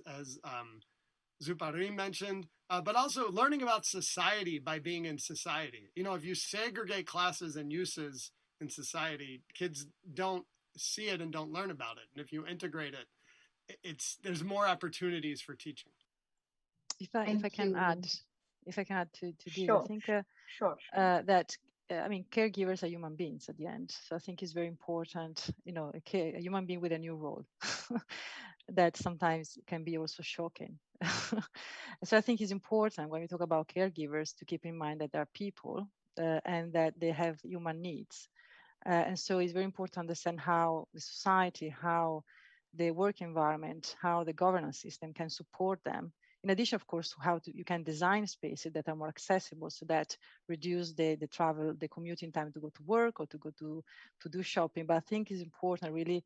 Zupari mentioned, but also learning about society by being in society. You know, if you segregate classes and uses in society, kids don't see it and don't learn about it. And if you integrate it, there's more opportunities for teaching. If I can add to this, sure. I think sure. that I mean, caregivers are human beings at the end. So I think it's very important, you know, a human being with a new role that sometimes can be also shocking. So I think it's important when we talk about caregivers to keep in mind that they are people and that they have human needs. And so it's very important to understand how the society, how the work environment, how the governance system can support them. In addition, of course, to how you can design spaces that are more accessible, so that reduce the travel, the commuting time to go to work or to go to do shopping. But I think it's important, really,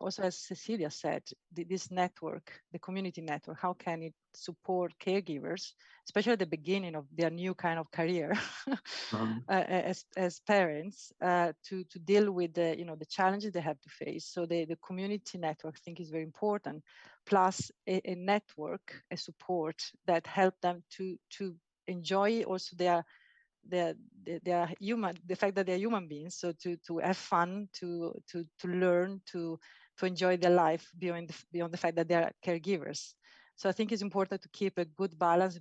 also as Cecilia said, this network, the community network, how can it support caregivers, especially at the beginning of their new kind of career as parents, to deal with the challenges they have to face. So the community network, I think, is very important. Plus a network, a support that help them to enjoy also their human, the fact that they're human beings. So to have fun, to learn, to enjoy their life beyond the fact that they are caregivers. So I think it's important to keep a good balance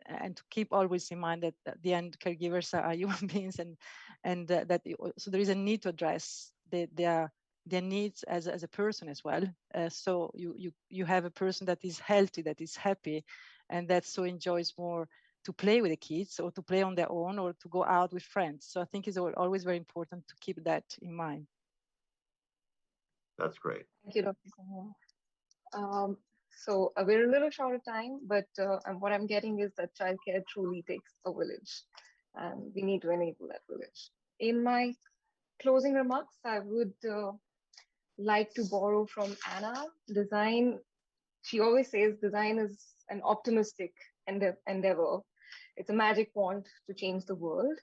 and to keep always in mind that at the end caregivers are human beings, and that so there is a need to address their needs as a person as well. So you have a person that is healthy, that is happy, and that so enjoys more to play with the kids or to play on their own or to go out with friends. So I think it's always very important to keep that in mind. That's great. Thank you, Dr. Samuel. So we're a little short of time, but what I'm getting is that childcare truly takes a village, and we need to enable that village. In my closing remarks, I would like to borrow from Anna. Design, she always says design is an optimistic endeavor. It's a magic wand to change the world.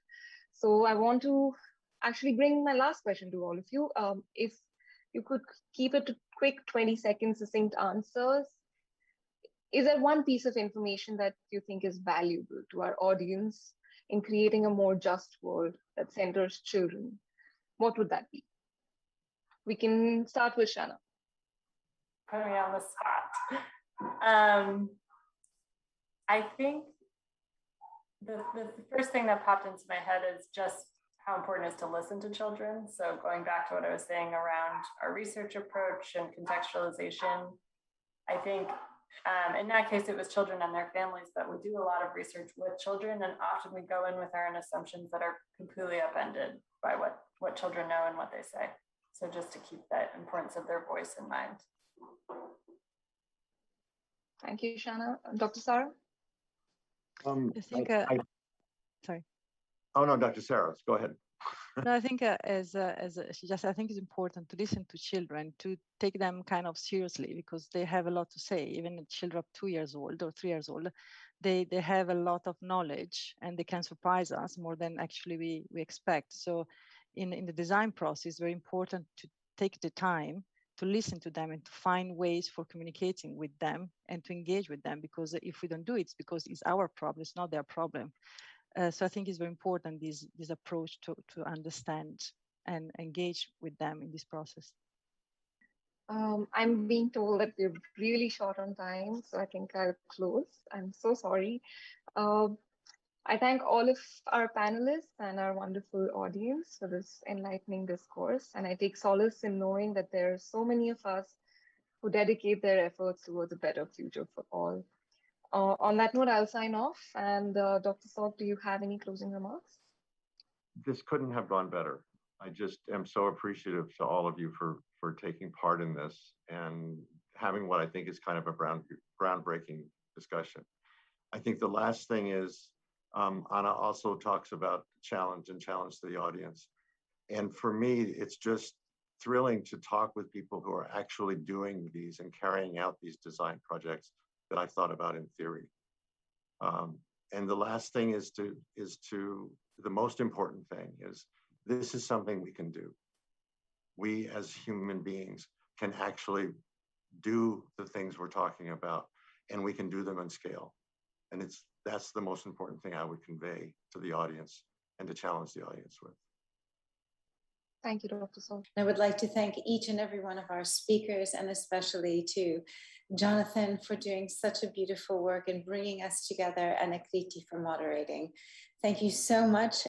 So I want to actually bring my last question to all of you. If you could keep it to quick 20-second succinct answers, is there one piece of information that you think is valuable to our audience in creating a more just world that centers children? What would that be? We can start with SHANA. Put me on the spot. I think the first thing that popped into my head is just how important it is to listen to children. So going back to what I was saying around our research approach and contextualization, I think in that case, it was children and their families, but we do a lot of research with children, and often we go in with our own assumptions that are completely upended by what what children know and what they say. So just to keep that importance of their voice in mind. Thank you, SHANA. Dr. Sarah? I think, sorry. Oh no, Dr. Saros, go ahead. No, I think she just, I think it's important to listen to children, to take them kind of seriously, because they have a lot to say. Even children of 2 years old or 3 years old, they have a lot of knowledge, and they can surprise us more than actually we expect. So in the design process, it's very important to take the time to listen to them and to find ways for communicating with them and to engage with them, because if we don't do it, it's because it's our problem, it's not their problem. So I think it's very important, this approach to understand and engage with them in this process. I'm being told that we're really short on time, so I think I'll close. I'm so sorry. I thank all of our panelists and our wonderful audience for this enlightening discourse. And I take solace in knowing that there are so many of us who dedicate their efforts towards a better future for all. On that note, I'll sign off. And Dr. Salk, do you have any closing remarks? This couldn't have gone better. I just am so appreciative to all of you for taking part in this and having what I think is kind of a groundbreaking discussion. I think the last thing is, Anna also talks about challenge to the audience. And for me, it's just thrilling to talk with people who are actually doing these and carrying out these design projects that I've thought about in theory. And the last thing is the most important thing is, this is something we can do. We as human beings can actually do the things we're talking about, and we can do them in scale. And that's the most important thing I would convey to the audience and to challenge the audience with. Thank you, Dr. Salk. I would like to thank each and every one of our speakers, and especially to Jonathan for doing such a beautiful work and bringing us together, and Akriti for moderating. Thank you so much.